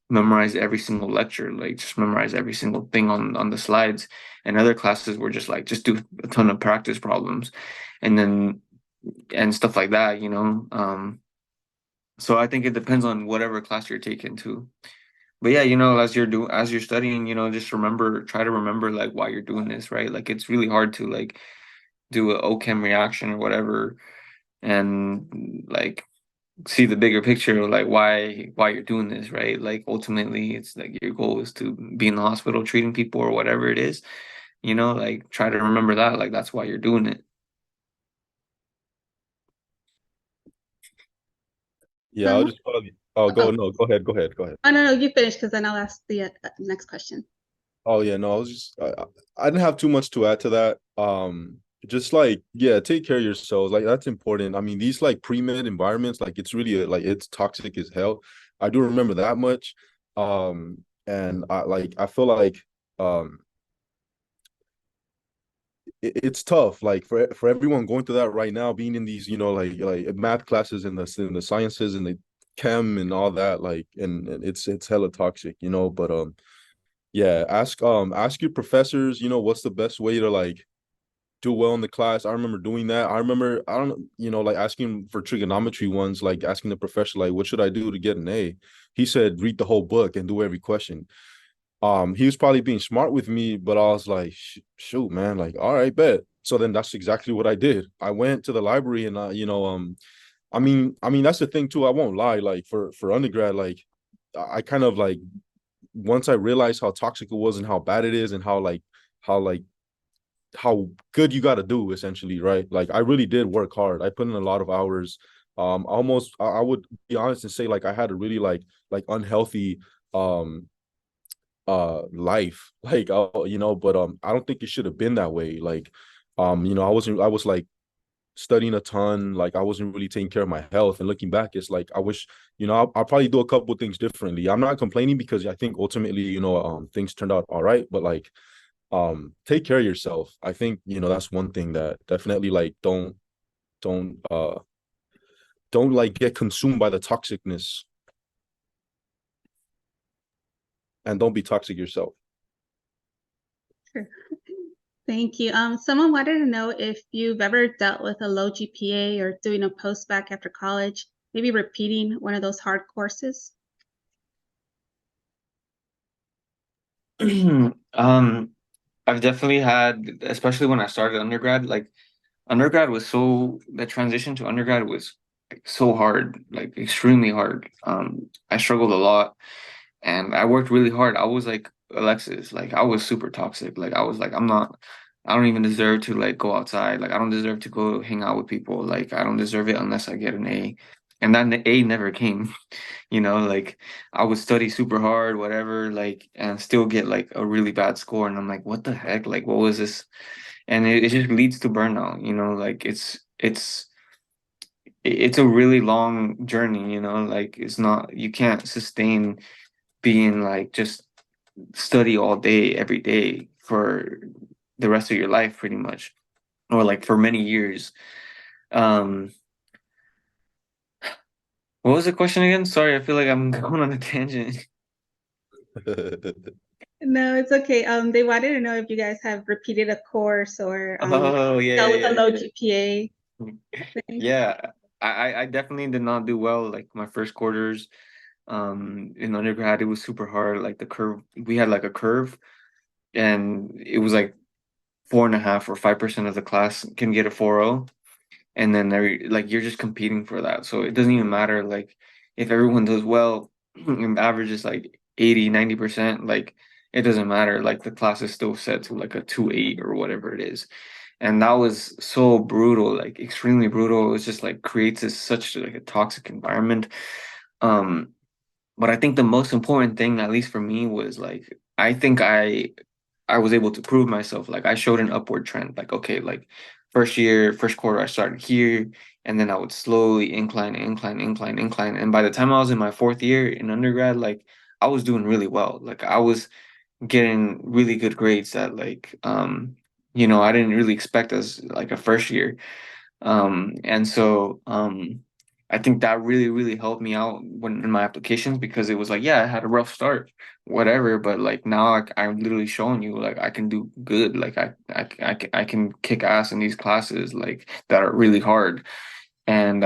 memorize every single lecture, like just memorize every single thing on the slides. And other classes were just like, just do a ton of practice problems, and then and stuff like that, so I think it depends on whatever class you're taking too. But yeah, as you're studying, just try to remember like why you're doing this, right? Like, it's really hard to like do a OChem reaction or whatever, and like see the bigger picture of like why you're doing this, right? Like, ultimately it's like your goal is to be in the hospital treating people or whatever it is, like, try to remember that, like, that's why you're doing it. Yeah, I'll just go ahead. Oh, no, you finish, because then I'll ask the next question. Oh yeah, no, I didn't have too much to add to that. Just like, yeah, take care of yourselves. Like, that's important. I mean, these like pre-med environments, like, it's really like it's toxic as hell. I do remember that much. And I feel like it's tough, like for everyone going through that right now, being in these, like math classes and the sciences and the chem and all that, like, and it's hella toxic, but yeah, ask your professors, what's the best way to like do well in the class. I remember doing that. I remember, I don't know, like asking for trigonometry ones, like asking the professor, like, what should I do to get an A? He said, read the whole book and do every question. He was probably being smart with me, but I was like, shoot, man, like, all right, bet. So then that's exactly what I did. I went to the library, and I mean that's the thing too. I won't lie. Like for undergrad, like I kind of like once I realized how toxic it was and how bad it is and how how good you got to do essentially, right? Like I really did work hard. I put in a lot of hours. Almost I would be honest and say like I had a really like unhealthy um life like but I don't think it should have been that way. Like I was like studying a ton. Like I wasn't really taking care of my health, and looking back it's like I wish I'll probably do a couple of things differently. I'm not complaining because I think ultimately things turned out all right, but like take care of yourself. I think that's one thing that definitely like don't don't like get consumed by the toxicness, and don't be toxic yourself. Sure. Thank you. Someone wanted to know if you've ever dealt with a low GPA or doing a post-bac after college, maybe repeating one of those hard courses. I've definitely had, especially when I started undergrad, like the transition to undergrad was like, so hard, like extremely hard. I struggled a lot and I worked really hard. I was like Alexis, like I was super toxic. Like I was like, I don't even deserve to like go outside. Like I don't deserve to go hang out with people. Like I don't deserve it unless I get an A. And that A never came. Like I would study super hard, whatever, like, and still get like a really bad score. And I'm like, what the heck? Like, what was this? And it just leads to burnout, like it's a really long journey, like it's not, you can't sustain being like just study all day, every day for the rest of your life, pretty much, or like for many years. Um, what was the question again? Sorry, I feel like I'm going on a tangent. No, it's okay. They wanted to know if you guys have repeated a course or Oh yeah, dealt with a low yeah. GPA. Yeah, I definitely did not do well. Like my first quarters, in undergrad, it was super hard. Like the curve, we had like a curve, and it was like 4.5 or 5% of the class can get a 4.0, and then like you're just competing for that. So it doesn't even matter. Like if everyone does well, and average is like 80-90%, like it doesn't matter. Like the class is still set to like a 2.8 or whatever it is. And that was so brutal, like extremely brutal. It was just like creates such like a toxic environment. Um, but I think the most important thing, at least for me, was like I think I was able to prove myself. Like I showed an upward trend. Like okay, like first year, first quarter, I started here, and then I would slowly incline, incline, incline, incline. And by the time I was in my fourth year in undergrad, like I was doing really well. Like I was getting really good grades that like I didn't really expect as like a first year. And so I think that really, really helped me out when in my applications, because it was like, yeah, I had a rough start, whatever, but like now I'm literally showing you like I can do good. Like I can kick ass in these classes like that are really hard. And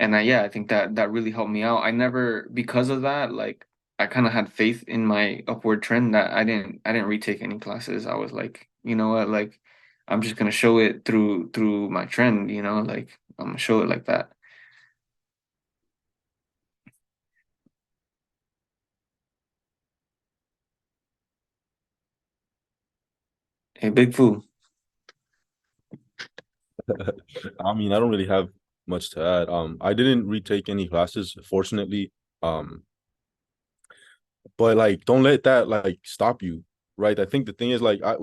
yeah, I think that really helped me out. I never, because of that, like I kind of had faith in my upward trend that I didn't retake any classes. I was like, you know what, like I'm just gonna show it through my trend, like I'm gonna show it like that. Hey, Big Foo. I mean, I don't really have much to add. I didn't retake any classes, fortunately. But like don't let that like stop you, right? I think the thing is like I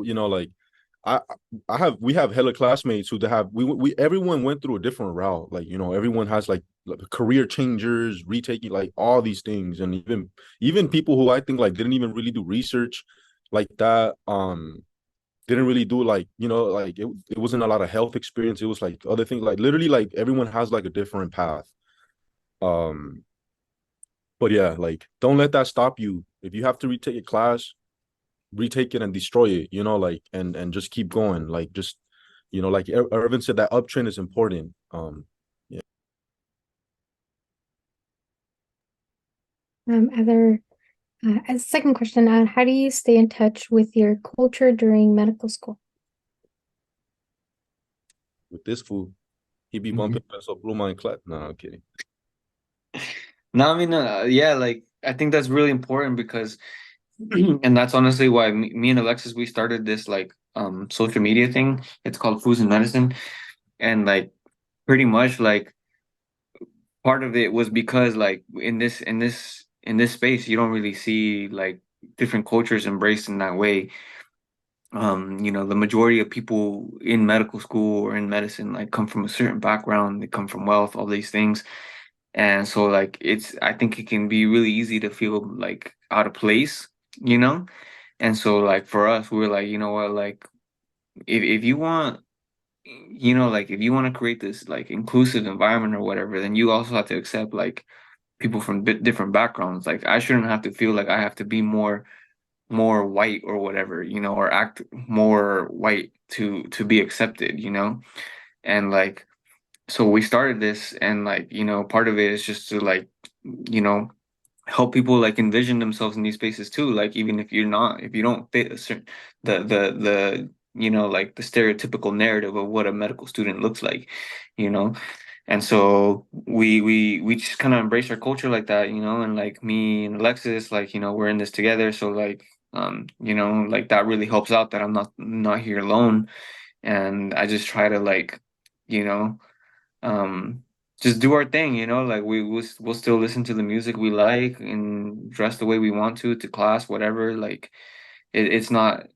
we have hella classmates who have we everyone went through a different route. Like, everyone has like career changers, retaking like all these things, and even people who I think like didn't even really do research like that, didn't really do like, like it wasn't a lot of health experience. It was like other things, like literally like everyone has like a different path. Um but yeah, like don't let that stop you. If you have to retake a class, retake it and destroy it, like and just keep going. Like just like Irvin said, that uptrend is important. Yeah. As a second question, how do you stay in touch with your culture during medical school? With this food. He be bumping Peso Pluma and Clet. No, I'm kidding. No, I mean, yeah, like I think that's really important because, and that's honestly why me and Alexis we started this like social media thing. It's called Foos in Medicine, and like pretty much like part of it was because like in this space you don't really see like different cultures embraced in that way. The majority of people in medical school or in medicine like come from a certain background, they come from wealth, all these things. And so like I think it can be really easy to feel like out of place, you know? And so like for us, we were like, you know what, like if you want, like if you want to create this like inclusive environment or whatever, then you also have to accept like people from different backgrounds. Like I shouldn't have to feel like I have to be more white or whatever, or act more white to be accepted, and like so we started this, and like part of it is just to like you know help people like envision themselves in these spaces too, like even if you don't fit a certain the like the stereotypical narrative of what a medical student looks like, you know and so we just kind of embrace our culture like that, and like me and Alexis, like we're in this together, so like like that really helps out that I'm not here alone, and I just try to like you know um just do our thing, like we'll still listen to the music we like and dress the way we want to class, whatever, like it's not,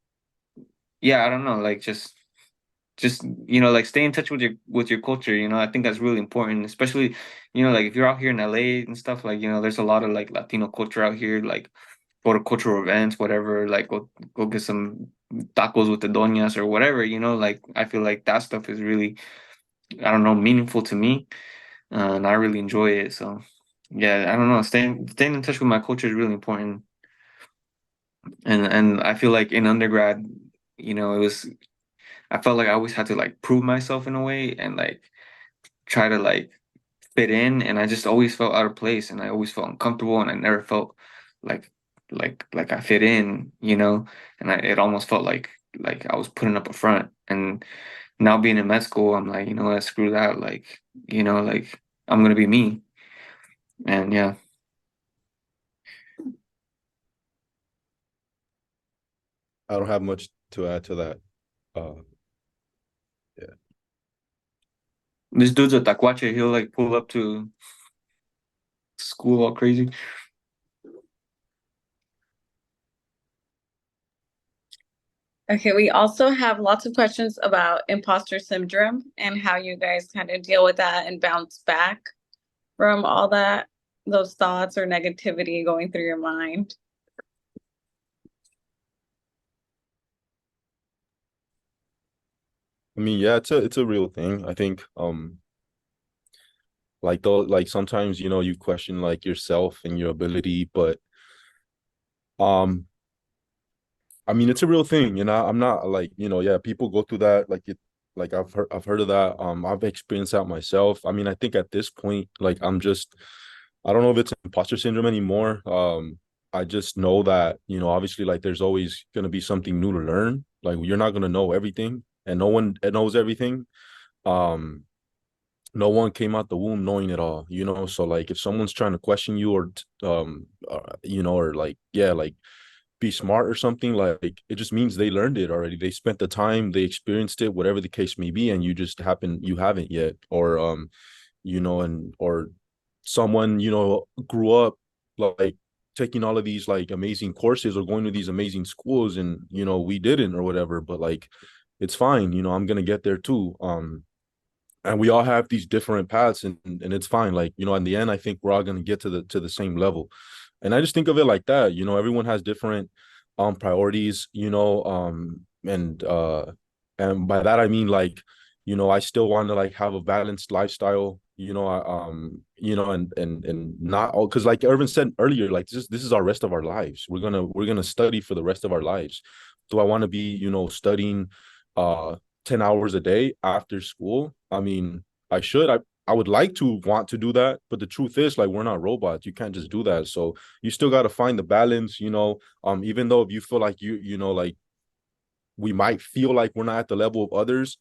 yeah, I don't know, like just like stay in touch with your culture. I think that's really important, especially like if you're out here in LA and stuff, like there's a lot of like Latino culture out here, like go to cultural events, whatever, like go get some tacos with the doñas or whatever, like I feel like that stuff is really, I don't know, meaningful to me, and I really enjoy it. So yeah, I don't know, staying in touch with my culture is really important. And I feel like in undergrad, it was, I felt like I always had to like prove myself in a way and like try to like fit in, and I just always felt out of place, and I always felt uncomfortable, and I never felt like like I fit in, and it almost felt like I was putting up a front. And now being in med school, I'm like, what, screw that, like like I'm gonna be me, and yeah. I don't have much to add to that. Yeah. This dude's a tacuache. He'll like pull up to school all crazy. Okay, we also have lots of questions about imposter syndrome and how you guys kind of deal with that and bounce back from all that, those thoughts or negativity going through your mind. I mean, yeah, it's a real thing. I think like though, like sometimes you question like yourself and your ability, but um I mean, it's a real thing, I'm not like, yeah, people go through that, like I've heard of that. I've experienced that myself. I mean, I think at this point, like I don't know if it's imposter syndrome anymore. I just know that, obviously like there's always gonna be something new to learn. Like you're not gonna know everything, and no one knows everything. Um, no one came out the womb knowing it all, so like if someone's trying to question you or or like, yeah, like be smart or something, like it just means they learned it already, they spent the time, they experienced it, whatever the case may be, and you haven't yet. Or and or someone grew up like taking all of these like amazing courses or going to these amazing schools, and we didn't or whatever, but like it's fine, I'm gonna get there too. And we all have these different paths, and it's fine, like in the end I think we're all gonna get to the same level. And I just think of it like that, everyone has different priorities, and by that I mean like, I still want to like have a balanced lifestyle, and not all, because like Irvin said earlier, like this is our rest of our lives. We're gonna study for the rest of our lives. Do I want to be, studying 10 hours a day after school? I mean, I would like to want to do that, but the truth is, like, we're not robots. You can't just do that. So you still got to find the balance, even though if you feel like like we might feel like we're not at the level of others,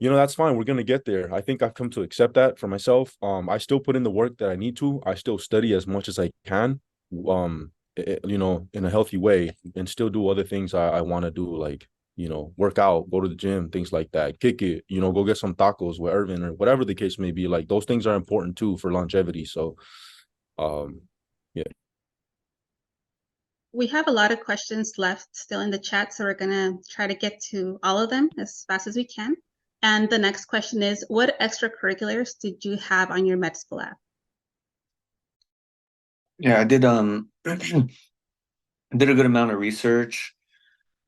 that's fine. We're gonna get there. I think I've come to accept that for myself. I still put in the work that I need to. I still study as much as I can, in a healthy way, and still do other things I want to do, like, work out, go to the gym, things like that, kick it, go get some tacos with Irvin or whatever the case may be. Like, those things are important too for longevity. So, yeah. We have a lot of questions left still in the chat, so we're gonna try to get to all of them as fast as we can. And the next question is, what extracurriculars did you have on your med school app? Yeah, I did did a good amount of research,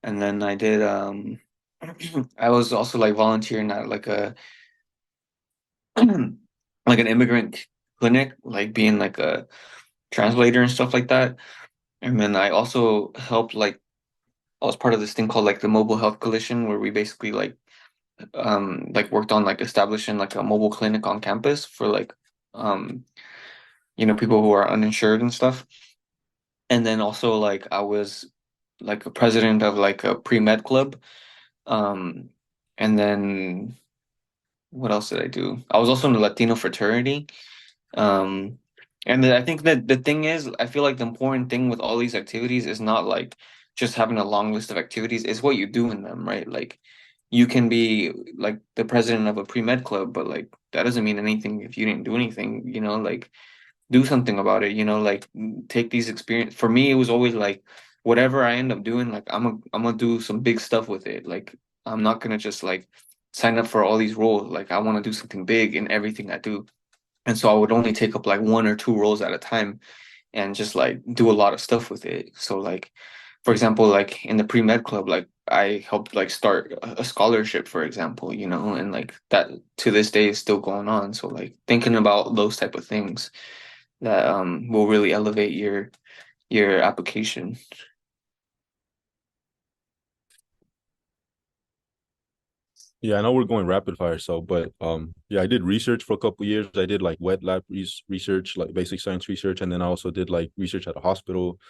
and then I did I was also like volunteering at like a like an immigrant clinic, like being like a translator and stuff like that. And then I also helped, like, I was part of this thing called like the Mobile Health Coalition, where we basically like worked on like establishing like a mobile clinic on campus for like people who are uninsured and stuff. And then also, like, I was like a president of like a pre-med club. Um and then what else did I do? I was also in the Latino fraternity. Um and then I think that the thing is, I feel like the important thing with all these activities is not like just having a long list of activities, it's what you do in them, right? Like, you can be like the president of a pre-med club, but like that doesn't mean anything if you didn't do anything, like do something about it, like take these experience. For me, it was always like whatever I end up doing, like I'm gonna do some big stuff with it. Like, I'm not gonna just like sign up for all these roles. Like, I want to do something big in everything I do. And so I would only take up like one or two roles at a time and just like do a lot of stuff with it. So, like, for example, like in the pre-med club, like I helped like start a scholarship, for example, and like that to this day is still going on. So, like, thinking about those type of things that will really elevate your application. Yeah, I know we're going rapid fire, so but yeah, I did research for a couple of years. I did like wet lab research, like basic science research, and then I also did like research at a hospital.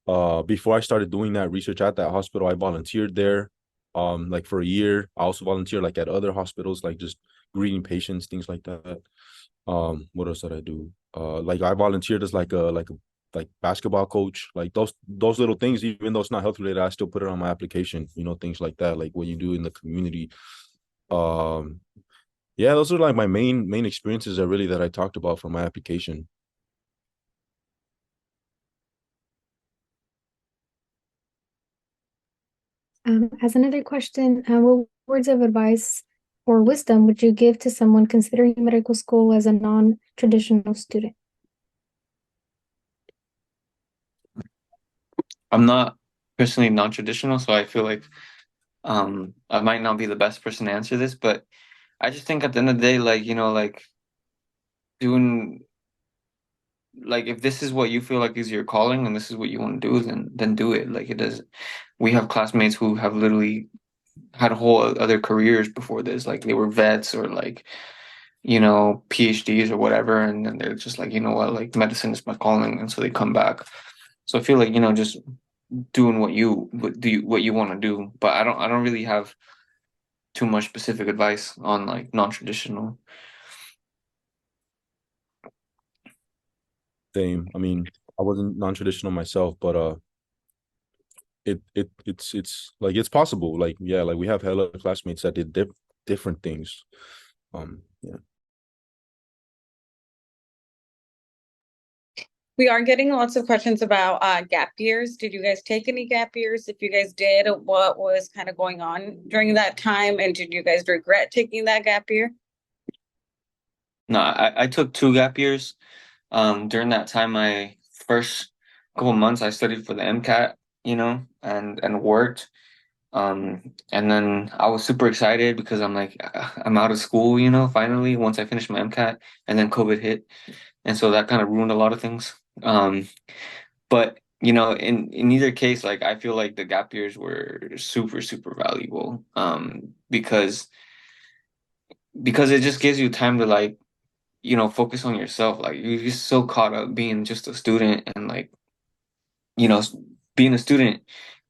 Before I started doing that research at that hospital, I volunteered there, like for a year. I also volunteered like at other hospitals, like just greeting patients, things like that. What else did I do? Like I volunteered as like basketball coach, like those little things. Even though it's not health related, I still put it on my application. Things like that, like what you do in the community. Um, yeah, those are like my main experiences that I talked about for my application. As another question, what words of advice or wisdom would you give to someone considering medical school as a non-traditional student? I'm not personally non-traditional, so I feel like I might not be the best person to answer this, but I just think at the end of the day, like, like doing, like, if this is what you feel like is your calling and this is what you want to do, then do it. Like, it does. We have classmates who have literally had whole other careers before this, like they were vets or like, PhDs or whatever, and then they're just like, what, like, medicine is my calling, and so they come back. So I feel like, just doing what you want to do, but I don't really have too much specific advice on like non-traditional. Same. I mean, I wasn't non-traditional myself, but it's like it's possible. Like, yeah, like we have hella classmates that did different things. Yeah. We are getting lots of questions about gap years. Did you guys take any gap years? If you guys did, what was kind of going on during that time? And did you guys regret taking that gap year? No, I took 2 gap years. During that time, my first couple months, I studied for the MCAT, and worked. And then I was super excited because I'm like, I'm out of school, finally, once I finished my MCAT, and then COVID hit. And so that kind of ruined a lot of things. But in either case, like, I feel like the gap years were super, super valuable. Because it just gives you time to, like, focus on yourself. Like, you're just so caught up being just a student and, like, you know, being a student,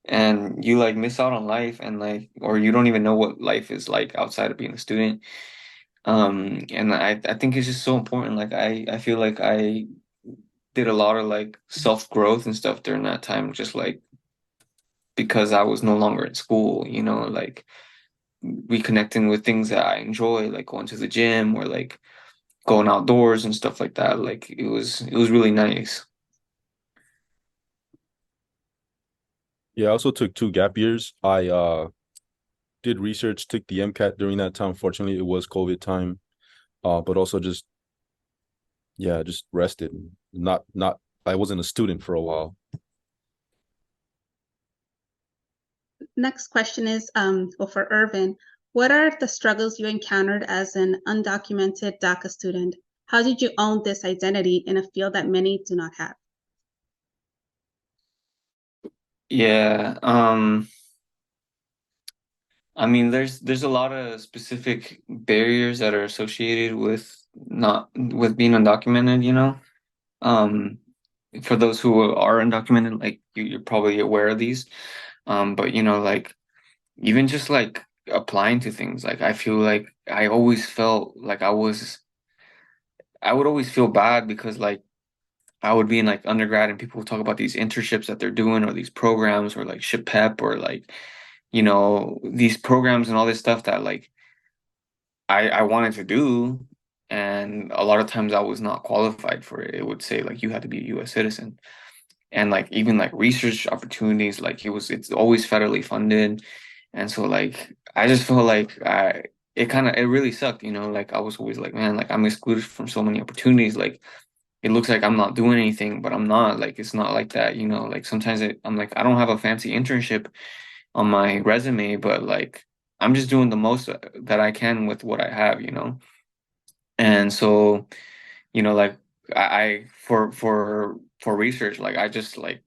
and you like miss out on life, and like, or you don't even know what life is like outside of being a student. And I think it's just so important. Like I feel like I did a lot of like self-growth and stuff during that time, just like because I was no longer in school, you know, like reconnecting with things that I enjoy, like going to the gym or like going outdoors and stuff like that. Like it was really nice. Yeah, I also took 2 gap years. I did research, took the MCAT during that time. Fortunately, it was COVID time. But also just just rested. Not I wasn't a student for a while. Next question is for Irvin. What are the struggles you encountered as an undocumented DACA student? How did you own this identity in a field that many do not have? Yeah. I mean, there's a lot of specific barriers that are associated with not with being undocumented, you know. Um, for those who are undocumented, like you're probably aware of these. But you know, like even just like applying to things, like I feel like I always felt like I would always feel bad because like I would be in like undergrad and people would talk about these internships that they're doing or these programs or like ship pep or like, you know, these programs and all this stuff that like I wanted to do. And a lot of times I was not qualified for it. It would say like you had to be a US citizen. And like even like research opportunities, like it's always federally funded. And so like I just felt like it really sucked, you know, like I was always like, man, like I'm excluded from so many opportunities. Like it looks like I'm not doing anything, but I'm not. Like it's not like that, you know. Like sometimes I'm like I don't have a fancy internship on my resume, but like I'm just doing the most that I can with what I have, you know. And so, you know, like I for research, like I just went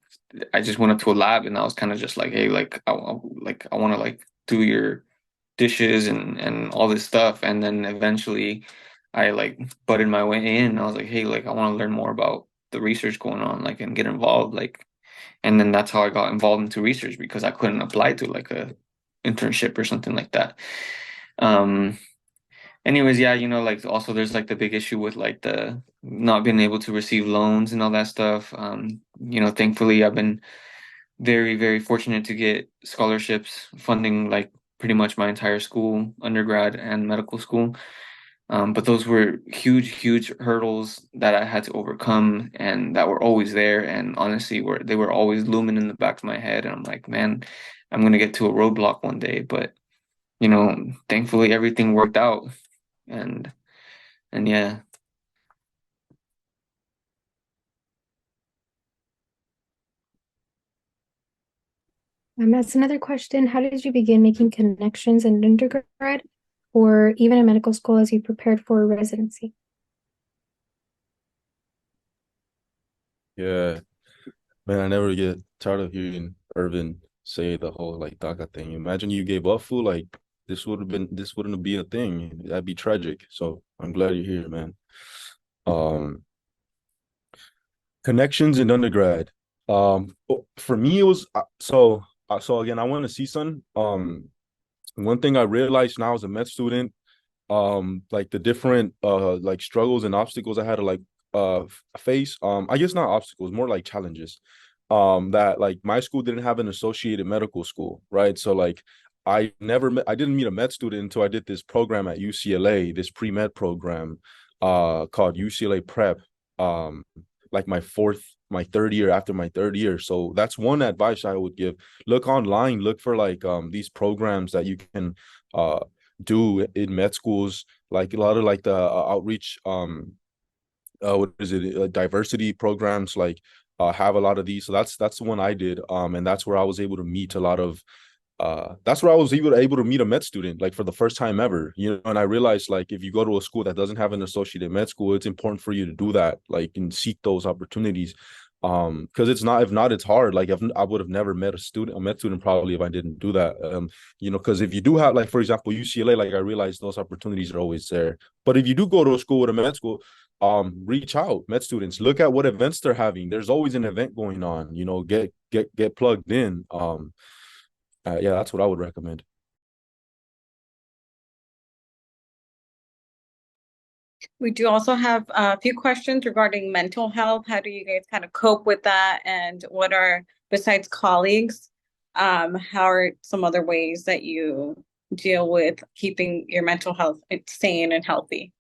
up to a lab and I was kind of just like, hey, like I want to like do your dishes and all this stuff, and then eventually I like butted my way in. And I was like, hey, like I want to learn more about the research going on, like and get involved, like, and then that's how I got involved into research because I couldn't apply to like a internship or something like that. Um, anyways, yeah, you know, like also there's like the big issue with like the not being able to receive loans and all that stuff. You know, thankfully I've been very, very fortunate to get scholarships funding like pretty much my entire school, undergrad and medical school. But those were huge, huge hurdles that I had to overcome and that were always there. And honestly, they were always looming in the back of my head. And I'm like, man, I'm gonna get to a roadblock one day. But you know, thankfully everything worked out. And and yeah. That's another question. How did you begin making connections in undergrad or even in medical school as you prepared for residency? Yeah, man, I never get tired of hearing Irvin say the whole like DACA thing. Imagine you gave up, fool. Like this wouldn't be a thing. That'd be tragic. So I'm glad you're here, man. Um, Connections in undergrad. For me, it was so again, I went to CSUN. One thing I realized now as a med student, like the different like struggles and obstacles I had to like face. I guess not obstacles, more like challenges. That like my school didn't have an associated medical school, right? So like I didn't meet a med student until I did this program at UCLA, this pre-med program called UCLA Prep. Like my third year after my third year. So that's one advice I would give. Look online, look for like these programs that you can do in med schools, like a lot of like the outreach what is it diversity programs, like have a lot of these. So that's the one I did, and that's where I was able to meet a lot of that's where I was able to meet a med student like for the first time ever, you know. And I realized like if you go to a school that doesn't have an associated med school, it's important for you to do that, like, and seek those opportunities, because it's not, if not, it's hard. Like if I would have never met a med student probably if I didn't do that, you know, because if you do have, like, for example, UCLA, like I realized those opportunities are always there. But if you do go to a school with a med school, reach out, med students, look at what events they're having. There's always an event going on, get plugged in. Yeah, that's what I would recommend. We do also have a few questions regarding mental health. How do you guys kind of cope with that? And what are, besides colleagues, how are some other ways that you deal with keeping your mental health sane and healthy?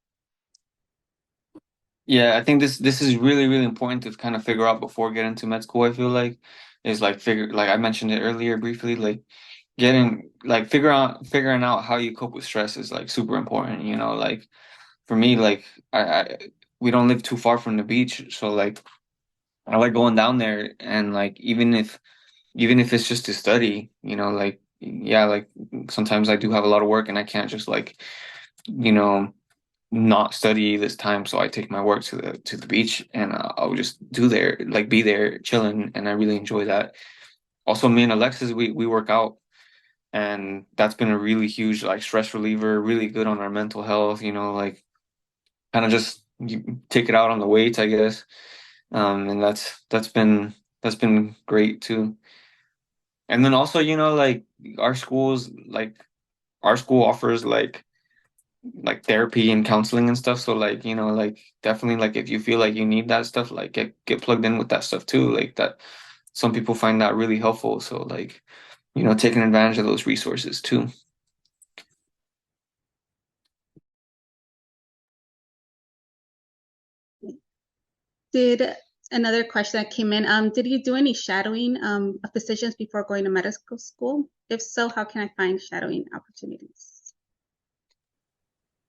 Yeah, I think this is really, really important to kind of figure out before getting to med school, I feel like, is like like I mentioned it earlier briefly, like figuring out how you cope with stress is like super important, like for me, like I we don't live too far from the beach, so like I like going down there, and like even if it's just to study, like yeah, like sometimes I do have a lot of work and I can't just like, you know, not study this time, so I take my work to the beach, and I'll just be there chilling, and I really enjoy that. Also, me and Alexis, we work out, and that's been a really huge like stress reliever, really good on our mental health, like kind of just you take it out on the weights, I guess. And that's been great too. And then also, like our schools, like our school offers like therapy and counseling and stuff. So like, like definitely like if you feel like you need that stuff, like get plugged in with that stuff too. Like that some people find that really helpful. So like, taking advantage of those resources too. Did another question that came in, did you do any shadowing of physicians before going to medical school? If so, how can I find shadowing opportunities?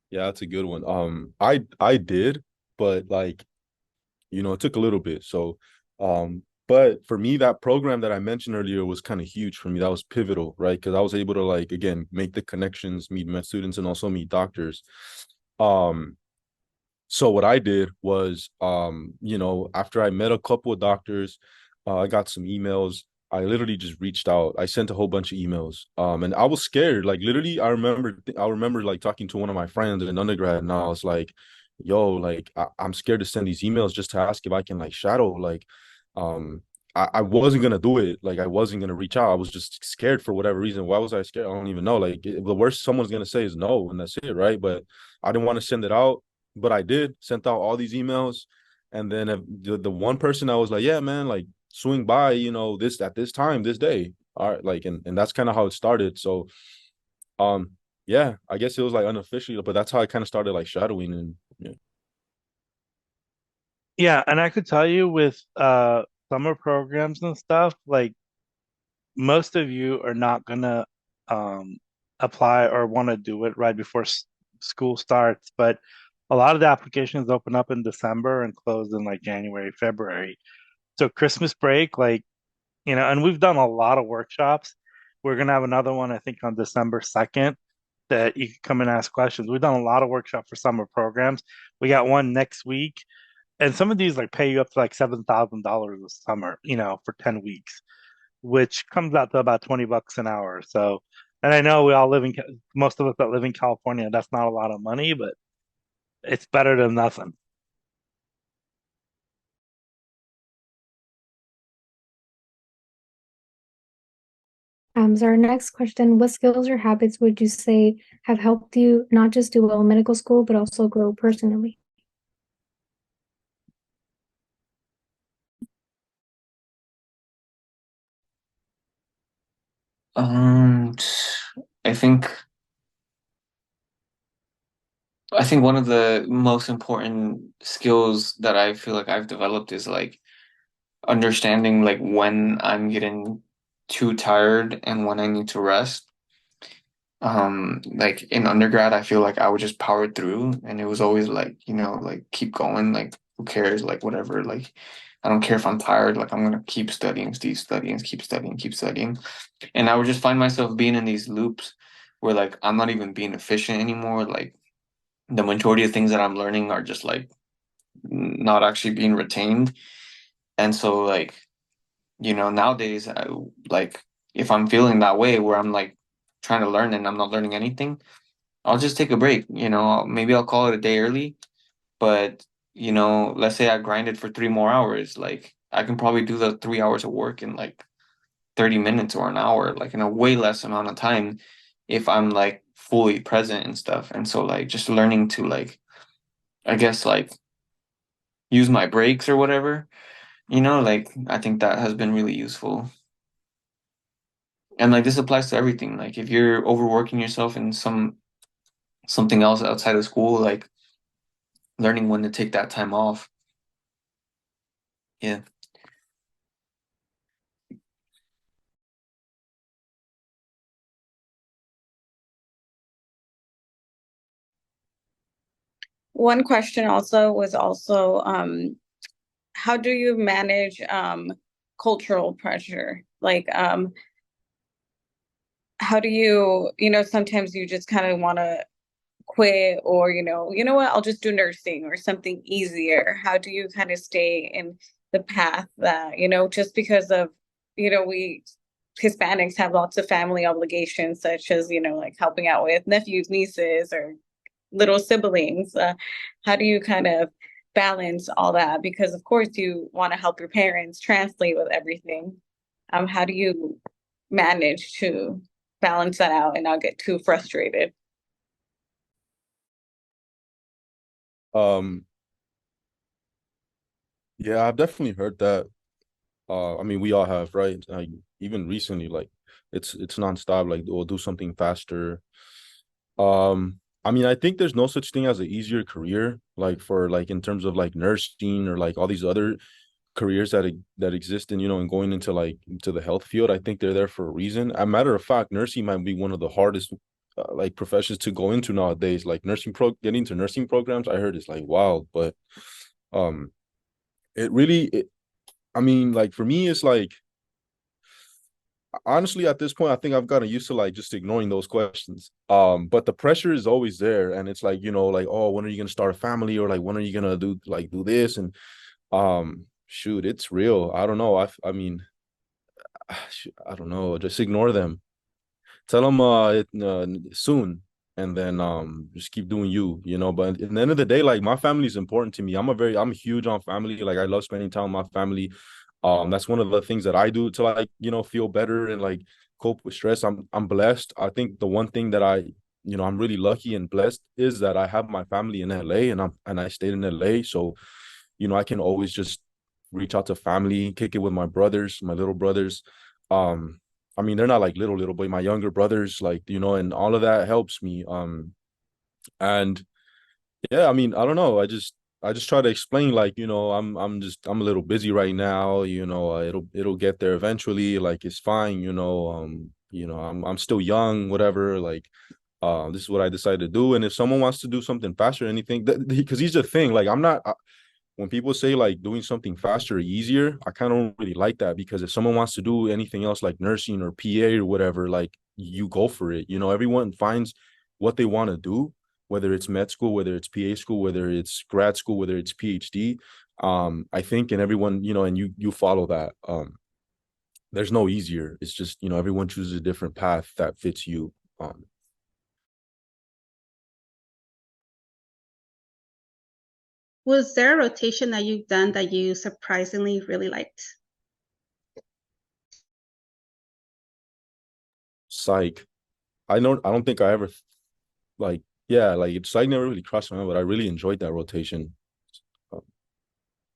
Yeah, that's a good one. I did, but like, it took a little bit. So, but for me, that program that I mentioned earlier was kind of huge for me. That was pivotal, right? Because I was able to like again make the connections, meet med students, and also meet doctors. So what I did was, after I met a couple of doctors, I got some emails. I literally just reached out. I sent a whole bunch of emails. And I was scared. Like literally, I remember like talking to one of my friends in undergrad, and I was like, "Yo, like I'm scared to send these emails just to ask if I can like shadow." Like, I wasn't gonna do it. Like I wasn't gonna reach out. I was just scared for whatever reason. Why was I scared? I don't even know. Like the worst someone's gonna say is no, and that's it, right? But I didn't want to send it out, but I did, sent out all these emails. And then the one person I was like, yeah, man, like swing by, this at this time, this day. All right, like, and that's kind of how it started. So, yeah, I guess it was like unofficial, but that's how I kind of started like shadowing. And yeah. Yeah, and I could tell you with summer programs and stuff, like most of you are not gonna um apply or want to do it right before school starts, but a lot of the applications open up in December and close in like January, February. So Christmas break, like, and we've done a lot of workshops. We're gonna have another one, I think, on December 2nd that you can come and ask questions. We've done a lot of workshops for summer programs. We got one next week, and some of these like pay you up to like $7,000 a summer, for 10 weeks, which comes out to about $20 an hour. So, and I know we all live in most of us that live in California, that's not a lot of money, but it's better than nothing. So our next question, what skills or habits would you say have helped you not just do well in medical school, but also grow personally? I think I think one of the most important skills that I feel like I've developed is like understanding like when I'm getting too tired and when I need to rest. Like in undergrad, I feel like I would just power through, and it was always like, like keep going, like who cares, like whatever, like I don't care if I'm tired, like I'm gonna keep studying, keep studying, keep studying, keep studying. And I would just find myself being in these loops where like I'm not even being efficient anymore. Like the majority of things that I'm learning are just like not actually being retained. And so like, nowadays like if I'm feeling that way where I'm like trying to learn and I'm not learning anything, I'll just take a break, maybe I'll call it a day early, but you know, let's say I grinded for 3 more hours, like I can probably do the 3 hours of work in like 30 minutes or an hour, like in a way less amount of time if I'm like fully present and stuff. And so like just learning to like, I guess like use my breaks or whatever, you know, like I think that has been really useful. And like this applies to everything. Like if you're overworking yourself in something else outside of school, like learning when to take that time off. Yeah. One question also was also how do you manage cultural pressure? Like how do you, you know, sometimes you just kind of want to quit or, you know what, I'll just do nursing or something easier. How do you kind of stay in the path that, you know, just because of, you know, we Hispanics have lots of family obligations, such as, you know, like helping out with nephews, nieces, or little siblings. How do you kind of balance all that? Because of course you want to help your parents translate with everything. How do you manage to balance that out and not get too frustrated? Um, yeah, I've definitely heard that. I mean, we all have, right? Even recently, like it's nonstop. Like, we'll do something faster. I mean, I think there's no such thing as an easier career, like for like in terms of like nursing or like all these other careers that exist in, you know, and going into like into the health field. I think they're there for a reason. A matter of fact, nursing might be one of the hardest like professions to go into nowadays. Like getting into nursing programs, I heard it's like wild, but um, it really, I mean, like for me, it's like honestly at this point I think I've gotten used to like just ignoring those questions, but the pressure is always there, and it's like, you know, like, oh, when are you gonna start a family, or like when are you gonna do this, and shoot, it's real. I don't know. I mean, I don't know, just ignore them, tell them soon, and then just keep doing you know. But at the end of the day, like, my family is important to me. I'm huge on family. Like, I love spending time with my family. That's one of the things that I do to, like, you know, feel better and like cope with stress. I'm blessed. I think the one thing that I'm really lucky and blessed is that I have my family in LA, and I stayed in LA. So, you know, I can always just reach out to family, kick it with my brothers, my little brothers. I mean, they're not like little, but my younger brothers, like, you know, and all of that helps me. And yeah, I mean, I don't know. I just try to explain, like, you know, I'm a little busy right now, you know, it'll get there eventually, like, it's fine, you know, I'm still young, whatever, like, this is what I decided to do. And if someone wants to do something faster or anything, because here's the thing, like, when people say like doing something faster or easier, I kind of don't really like that, because if someone wants to do anything else like nursing or PA or whatever, like, you go for it. You know, everyone finds what they want to do, whether it's med school, whether it's PA school, whether it's grad school, whether it's PhD. I think, and everyone, you know, and you follow that. There's no easier. It's just, you know, everyone chooses a different path that fits you. Was there a rotation that you've done that you surprisingly really liked? Psych. I don't think I ever like, yeah, like, psych never really crossed my mind, but I really enjoyed that rotation.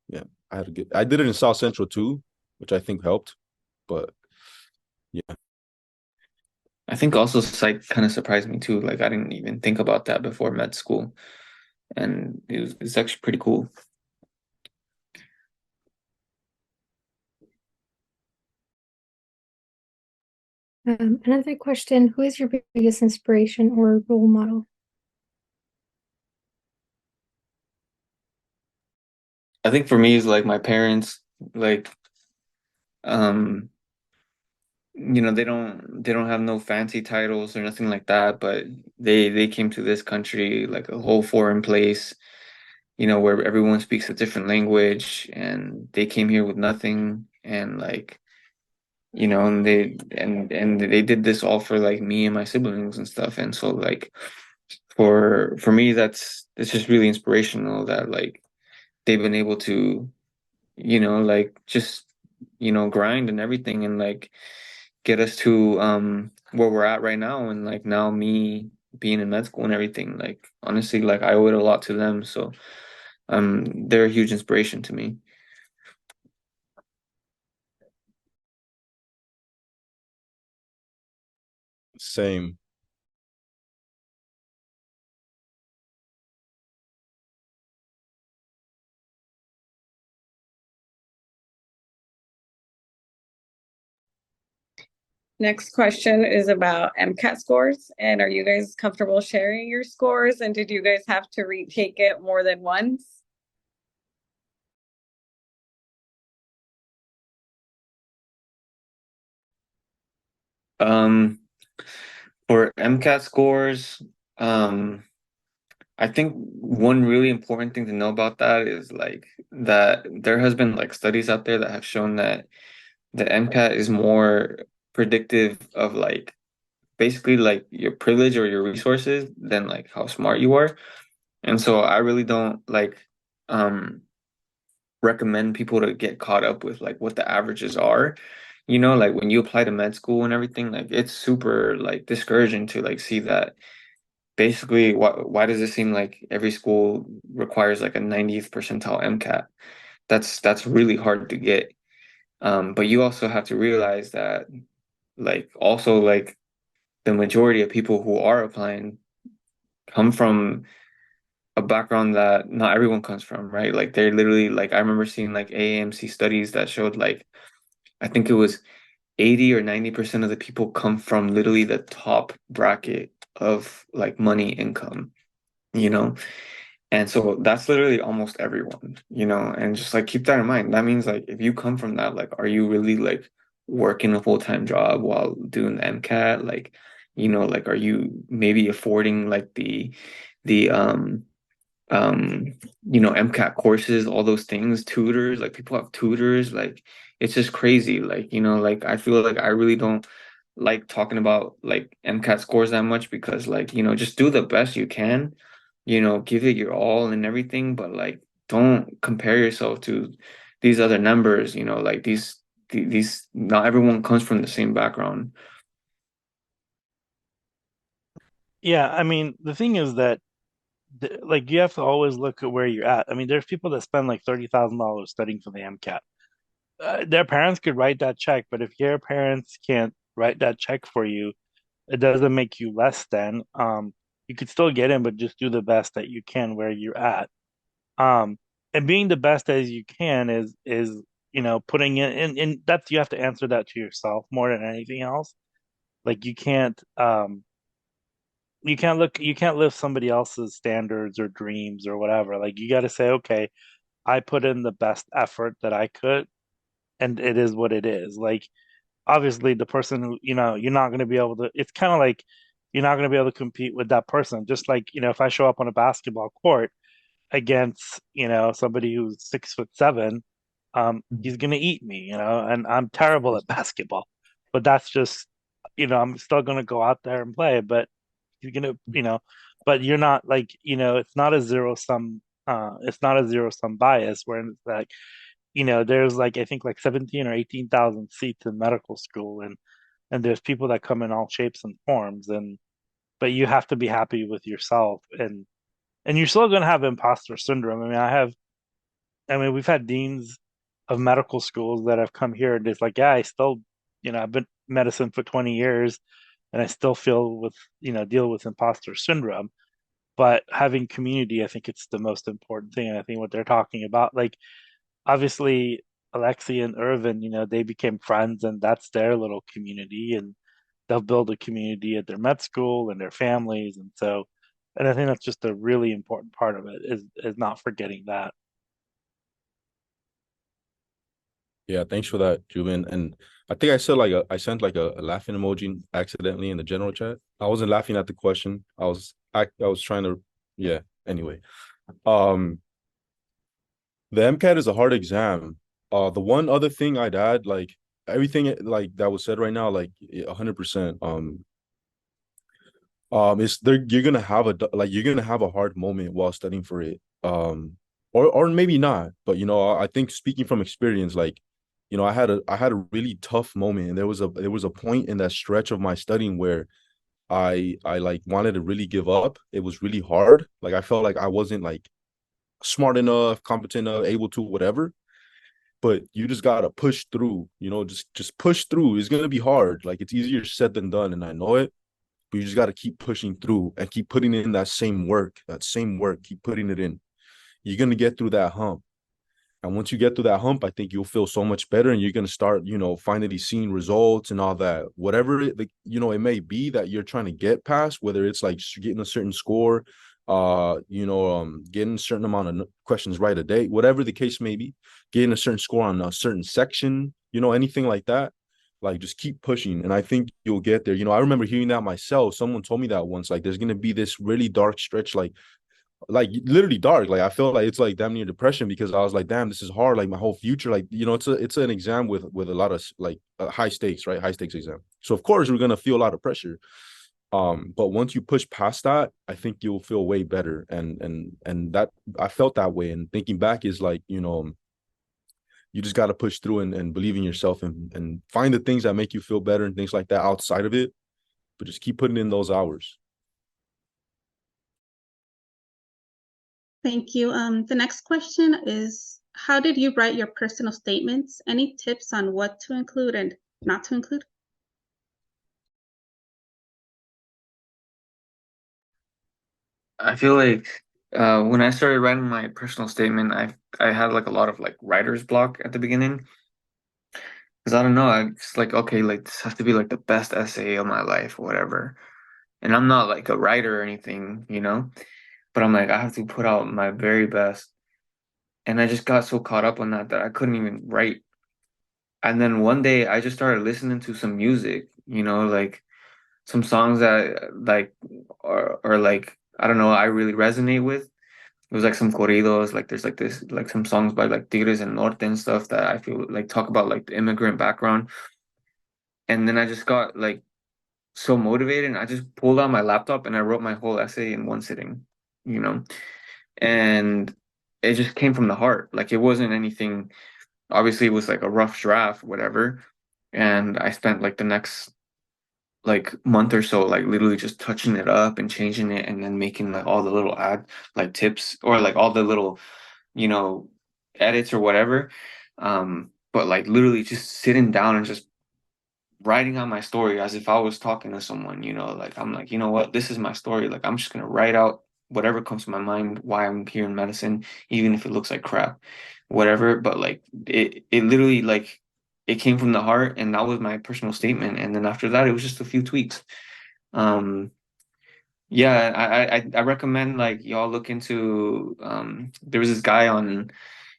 Yeah, I did it in South Central too, which I think helped, but yeah. I think also psych kind of surprised me too. Like I didn't even think about that before med school, and it's actually pretty cool. Another question, who is your biggest inspiration or role model? I think for me is like my parents, like, um, you know, they don't have no fancy titles or nothing like that, but they came to this country, like a whole foreign place, you know, where everyone speaks a different language, and they came here with nothing, and like, you know, and they did this all for like me and my siblings and stuff. And so like for me, it's just really inspirational that like they've been able to, like just, grind and everything and like get us to where we're at right now. And like now me being in med school and everything, like honestly, like I owe it a lot to them. So they're a huge inspiration to me. Same. Next question is about MCAT scores. And are you guys comfortable sharing your scores? And did you guys have to retake it more than once? For MCAT scores, I think one really important thing to know about that is like that there has been like studies out there that have shown that the MCAT is more predictive of like basically like your privilege or your resources than like how smart you are. And so I really don't like recommend people to get caught up with like what the averages are. Like when you apply to med school and everything, like it's super like discouraging to like see that basically why does it seem like every school requires like a 90th percentile MCAT? That's really hard to get. But you also have to realize that like also like the majority of people who are applying come from a background that not everyone comes from, right? Like they're literally like I remember seeing like AAMC studies that showed like I think it was 80 or 90% of the people come from literally the top bracket of like money income, you know? And so that's literally almost everyone, and just like keep that in mind. That means like if you come from that, like are you really like working a full-time job while doing the MCAT? Like, like are you maybe affording like the MCAT courses, all those things, tutors, like people have tutors, like it's just crazy. Like, like I feel like I really don't like talking about like MCAT scores that much because like, just do the best you can, give it your all and everything, but like don't compare yourself to these other numbers, like these not everyone comes from the same background. Yeah, I mean, the thing is that like you have to always look at where you're at. I mean, there's people that spend like $30,000 studying for the MCAT. Their parents could write that check, but if your parents can't write that check for you, it doesn't make you less than. You could still get in, but just do the best that you can where you're at. Um, and being the best as you can is putting in that's you have to answer that to yourself more than anything else. Like you can't live somebody else's standards or dreams or whatever. Like you got to say, okay, I put in the best effort that I could, and it is what it is. Like obviously, the person who you're not going to be able to. It's kind of like you're not going to be able to compete with that person. Just like if I show up on a basketball court against somebody who's 6'7", he's going to eat me. And I'm terrible at basketball, but that's just I'm still going to go out there and play, but you're gonna but you're not like it's not a zero sum bias where it's like there's like I think like 17 or 18,000 seats in medical school, and there's people that come in all shapes and forms, and but you have to be happy with yourself, and you're still going to have imposter syndrome. I mean we've had deans of medical schools that have come here and it's like, yeah, I still I've been medicine for 20 years and I still feel with deal with imposter syndrome. But having community, I think it's the most important thing. And I think what they're talking about, like obviously Alexi and Irvin, they became friends and that's their little community, and they'll build a community at their med school and their families. And I think that's just a really important part of it is not forgetting that. Yeah, thanks for that, Juven. And I think I said like I sent like a laughing emoji accidentally in the general chat. I wasn't laughing at the question. I was trying to, yeah. Anyway, the MCAT is a hard exam. The one other thing I'd add, like everything like that was said right now, like 100%. Is there you're gonna have a hard moment while studying for it. or maybe not, but I think speaking from experience, like, I had a really tough moment, and there was a point in that stretch of my studying where I like wanted to really give up. It was really hard. Like I felt like I wasn't like smart enough, competent enough, able to, whatever. But you just gotta push through, just push through. It's gonna be hard. Like it's easier said than done, and I know it. But you just gotta keep pushing through and keep putting in that same work, keep putting it in. You're gonna get through that hump. And once you get through that hump, I think you'll feel so much better, and you're gonna start, finally seeing results and all that. Whatever it may be that you're trying to get past, whether it's like getting a certain score, getting a certain amount of questions right a day, whatever the case may be, getting a certain score on a certain section, anything like that. Like just keep pushing, and I think you'll get there. I remember hearing that myself. Someone told me that once. Like, there's gonna be this really dark stretch, like literally dark. Like I feel like it's like damn near depression, because I was like, damn, this is hard. Like my whole future, like it's an exam with a lot of like high stakes, right? High stakes exam. So of course we're gonna feel a lot of pressure. But once you push past that, I think you'll feel way better. And that I felt that way. And thinking back is like, you just got to push through and believe in yourself, and find the things that make you feel better and things like that outside of it. But just keep putting in those hours. Thank you. The next question is, how did you write your personal statements? Any tips on what to include and not to include? I feel like when I started writing my personal statement, I had like a lot of like writer's block at the beginning, because I don't know, I just like, okay, like this has to be like the best essay of my life or whatever. And I'm not like a writer or anything, but I'm like, I have to put out my very best. And I just got so caught up on that I couldn't even write. And then one day I just started listening to some music, like some songs that like or like I don't know, I really resonate with. It was like some corridos, like there's like this like some songs by like Tigres and Norte and stuff that I feel like talk about like the immigrant background. And then I just got like so motivated, and I just pulled out my laptop and I wrote my whole essay in one sitting, you know. And it just came from the heart. Like it wasn't anything, obviously it was like a rough draft, whatever. And I spent like the next like month or so like literally just touching it up and changing it, and then making like all the little ad like tips, or like all the little you know edits or whatever. But like literally just sitting down and just writing out my story as if I was talking to someone, like I'm like, you know what, this is my story. Like I'm just gonna write out whatever comes to my mind, why I'm here in medicine, even if it looks like crap, whatever. But like it literally like it came from the heart, and that was my personal statement. And then after that, it was just a few tweaks. Um, yeah, I recommend like y'all look into there was this guy on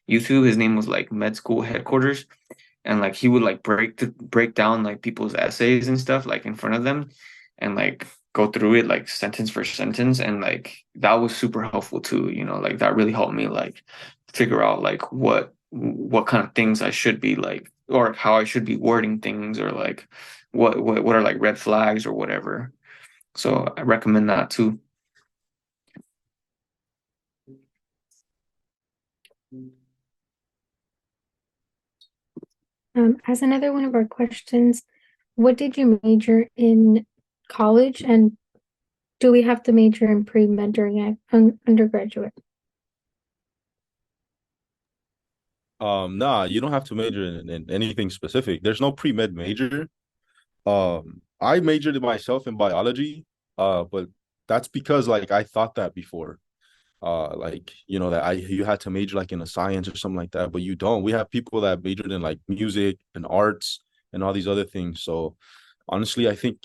YouTube, his name was like Med School Headquarters, and like he would like break down like people's essays and stuff like in front of them, and like go through it like sentence for sentence, and like that was super helpful too, like that really helped me like figure out like what kind of things I should be like, or how I should be wording things, or like what are like red flags or whatever. So I recommend that too. As another one of our questions, what did you major in college, and do we have to major in pre-med during undergraduate? Nah, you don't have to major in anything specific. There's no pre-med major. I majored in myself in biology, but that's because like I thought that before. Like that you had to major like in a science or something like that, but you don't. We have people that majored in like music and arts and all these other things. So honestly, I think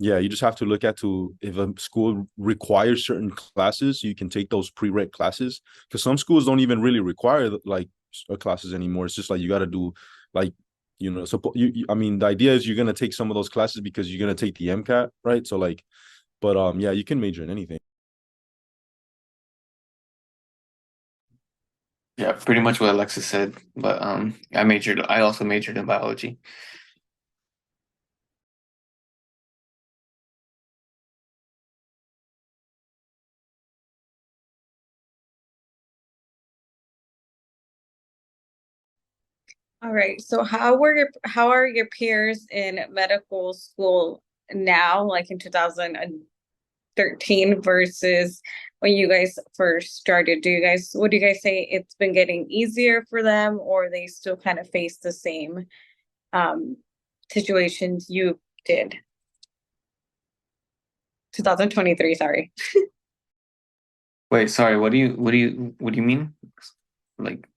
yeah, you just have to look at to if a school requires certain classes, you can take those pre-req classes, because some schools don't even really require like classes anymore. It's just like you got to do like so I mean the idea is you're gonna take some of those classes because you're gonna take the MCAT, right? So like, but yeah, you can major in anything. Yeah, pretty much what Alexis said. But I also majored in biology. All right. So how are your peers in medical school now, like in 2013 versus when you guys first started? What do you guys say it's been getting easier for them, or they still kind of face the same um situations you did? 2023, sorry. Wait, sorry, what do you mean? Like,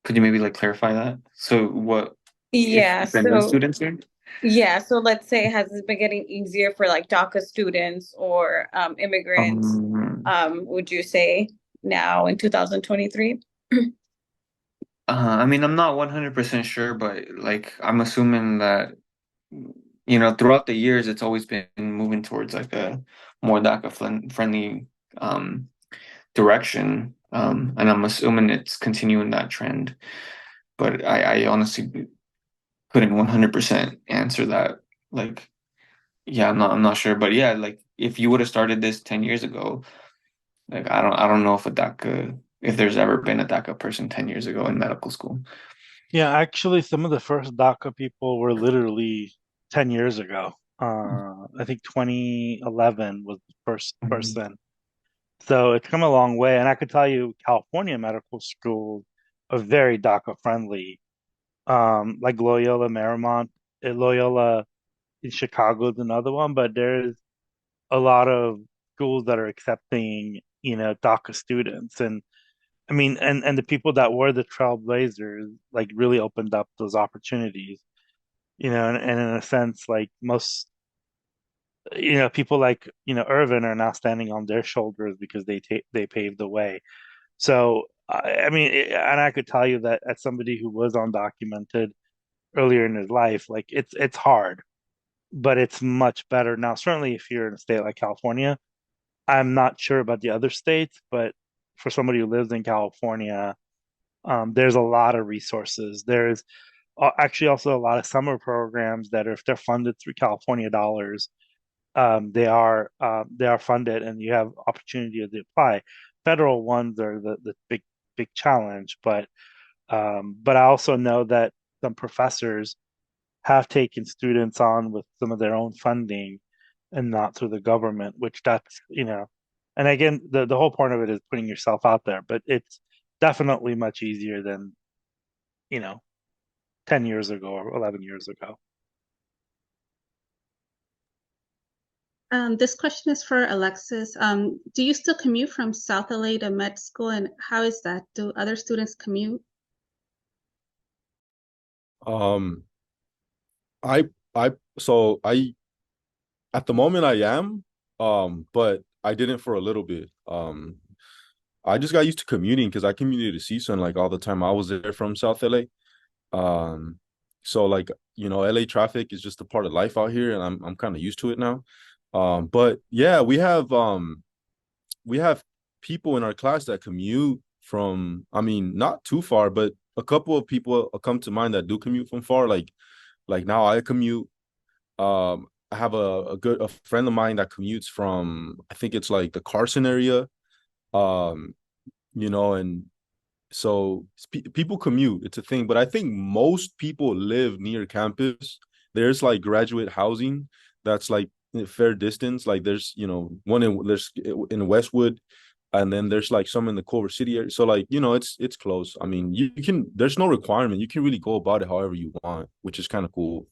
could you maybe like clarify that? So what if Yeah, the new so students here? yeah, so let's say has it been getting easier for like DACA students or immigrants, Um, would you say now in 2023? I mean, I'm not 100% sure, but like I'm assuming that throughout the years, it's always been moving towards like a more DACA friendly um, direction, and I'm assuming it's continuing that trend. But I honestly couldn't 100% answer that. Like, yeah, I'm not sure, but yeah, like if you would have started this 10 years ago, like I don't know if there's ever been a DACA person 10 years ago in medical school. Yeah, actually, some of the first DACA people were literally 10 years ago. I think 2011 was the first Mhm. person. So it's come a long way. And I could tell you, California medical schools are very DACA friendly. Like Loyola Marymount, Loyola in Chicago is another one, but there's a lot of schools that are accepting, DACA students. And I mean, and the people that were the trailblazers like really opened up those opportunities, and in a sense, like most, people like, Irvin are now standing on their shoulders because they paved the way. So, I mean, and I could tell you that as somebody who was undocumented earlier in his life, like it's hard, but it's much better now. Certainly, if you're in a state like California, I'm not sure about the other states, but for somebody who lives in California, there's a lot of resources. There's actually also a lot of summer programs that are, if they're funded through California dollars, they are funded, and you have opportunity to apply. Federal ones are the big challenge, but I also know that some professors have taken students on with some of their own funding and not through the government, which and again, the whole point of it is putting yourself out there, but it's definitely much easier than, you know, 10 years ago or 11 years ago. This question is for Alexis. Do you still commute from South LA to med school, and how is that? Do other students commute? Um, I I at the moment I am, but I didn't for a little bit. I just got used to commuting because I commuted to CSUN like all the time. I was there from South LA. So like, LA traffic is just a part of life out here, and I'm kind of used to it now. But yeah, we have people in our class that commute from, I mean, not too far, but a couple of people come to mind that do commute from far. Like now I commute. I have a friend of mine that commutes from, I think it's like the Carson area. Um, and so people commute, it's a thing, but I think most people live near campus. There's like graduate housing that's like a fair distance. Like there's, there's in Westwood, and then there's like some in the Culver City area. So like, it's close. I mean, you can, there's no requirement. You can really go about it however you want, which is kind of cool.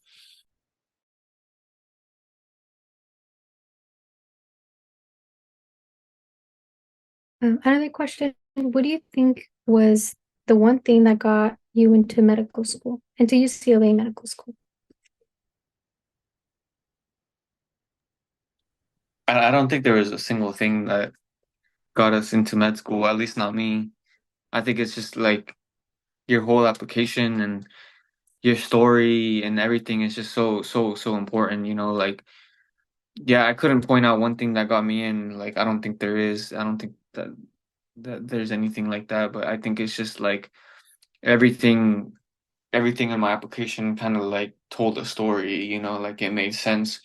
Another question, what do you think was the one thing that got you into medical school, into UCLA medical school? I don't think there was a single thing that got us into med school, at least not me. I think it's just like your whole application and your story and everything is just so important, like yeah, I couldn't point out one thing that got me in. Like I don't think there is. I don't think that there's anything like that, but I think it's just like everything everything in my application kind of like told a story, like it made sense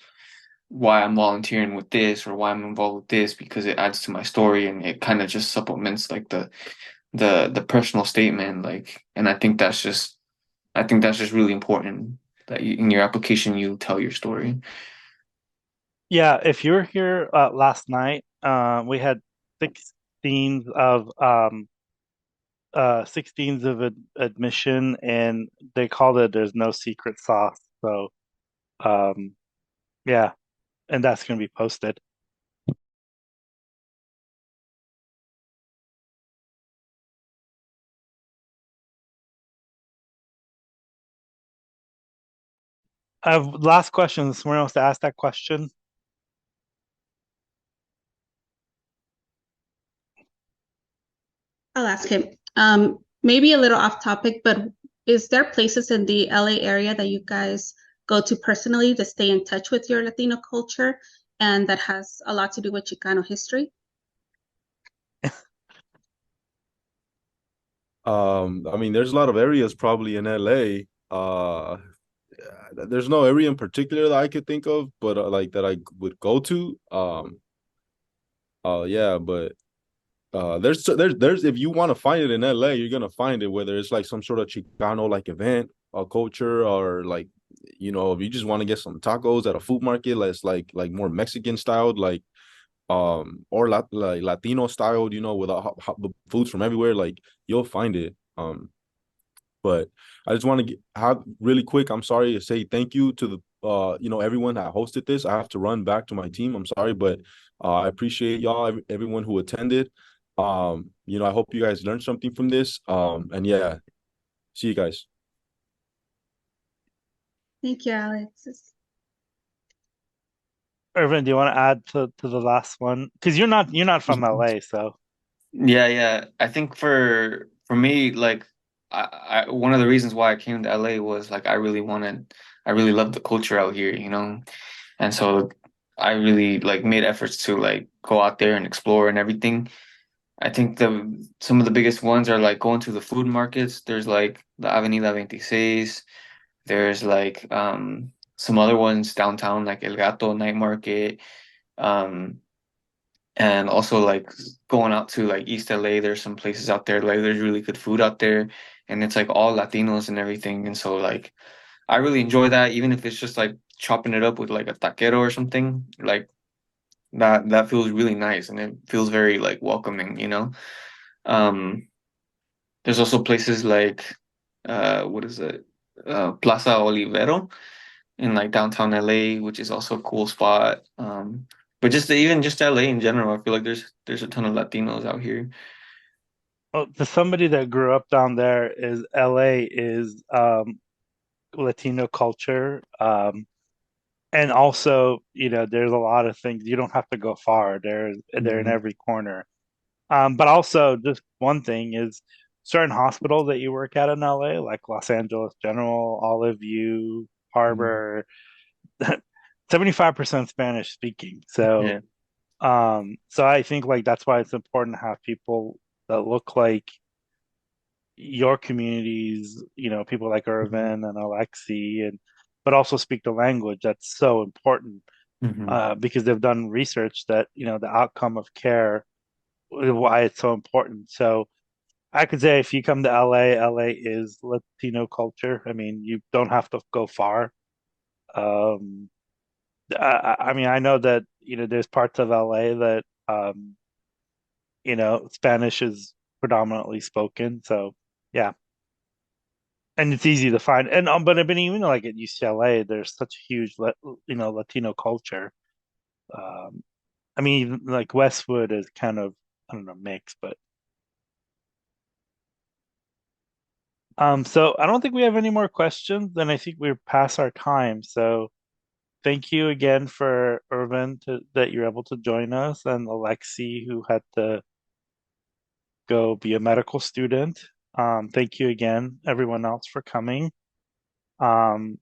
why I'm volunteering with this or why I'm involved with this because it adds to my story and it kind of just supplements like the personal statement, like, and I think that's just really important that in your application you tell your story. Yeah, if you were here last night, we had 16 of 16s of admission, and they called it "There's no secret sauce." So, yeah, and that's going to be posted. I have last question. Someone else to ask that question? I'll ask him. Maybe a little off topic, but is there places in the LA area that you guys go to personally to stay in touch with your Latino culture and that has a lot to do with Chicano history? I mean, there's a lot of areas probably in LA. There's no area in particular that I could think of, but like that I would go to. Yeah, but there's if you want to find it in LA, you're gonna find it, whether it's like some sort of Chicano like event or culture, or like, you know, if you just want to get some tacos at a food market that's like more Mexican styled, like or like Latino styled, you know, with foods from everywhere, like you'll find it. But I just want to have really quick, I'm sorry to say thank you to the you know, everyone that hosted this. I have to run back to my team. I'm sorry, but I appreciate y'all, everyone who attended. You know, I hope you guys learned something from this. And yeah, see you guys. Thank you, Alexis. Irvin, do you want to add to the last one? Because you're not from LA, so. Yeah. I think for me, like, I one of the reasons why I came to LA was like I really loved the culture out here, you know, and so I really like made efforts to like go out there and explore and everything. I think some of the biggest ones are like going to the food markets. There's like the Avenida 26. There's like some other ones downtown, like El Gato Night Market. Um, and also like going out to like East LA, there's some places out there, like there's really good food out there, and it's like all Latinos and everything. And so like I really enjoy that, even if it's just like chopping it up with like a taquero or something, like that feels really nice and it feels very like welcoming, you know. Um, there's also places like what is it? Plaza Olivero in like downtown LA, which is also a cool spot. But even just LA in general, I feel like there's a ton of Latinos out here. Well, to somebody that grew up down there, is LA is Latino culture. And also, you know, there's a lot of things. You don't have to go far. They're in every corner. But also, just one thing is certain hospitals that you work at in LA, like Los Angeles General, Olive View, Harbor, 75% Spanish speaking. So, so I think like that's why it's important to have people that look like your communities, you know, people like Irvin and Alexi, but also speak the language. That's so important because they've done research that, you know, the outcome of care, why it's so important. So I could say if you come to LA is Latino culture. I mean, you don't have to go far. Um, I mean, I know that, you know, there's parts of LA that, you know, Spanish is predominantly spoken. So yeah. And it's easy to find. And but I mean, even like at UCLA, there's such a huge, you know, Latino culture. Um, I mean, even, like Westwood is kind of, I don't know, mixed, but so I don't think we have any more questions, and I think we're past our time. So thank you again for Irvin that you're able to join us, and Alexi who had to go be a medical student. Thank you again, everyone else, for coming. Um,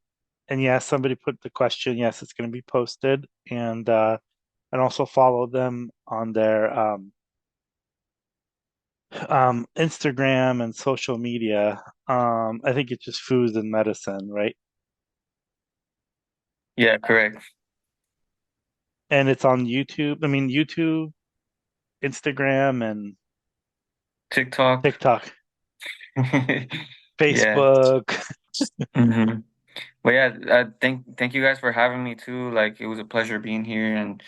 and yes, somebody put the question. Yes, it's going to be posted, and also follow them on their Instagram and social media. I think it's just Foos and Medicine, right? Yeah, correct. And it's on YouTube. I mean, YouTube, Instagram, and TikTok. Yeah. Facebook. hmm But yeah, thank you guys for having me too. Like it was a pleasure being here, and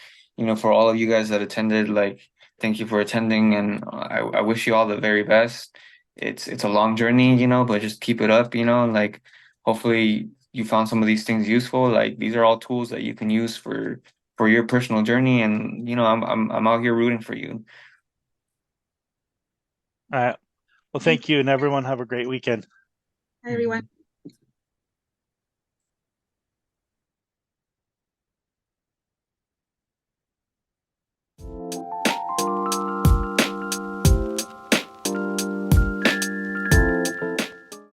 for all of you guys that attended, like thank you for attending, and I wish you all the very best. It's a long journey, but just keep it up, like hopefully you found some of these things useful. Like these are all tools that you can use for your personal journey, and I'm out here rooting for you. All right. Well, thank you, and everyone have a great weekend. Hi, everyone.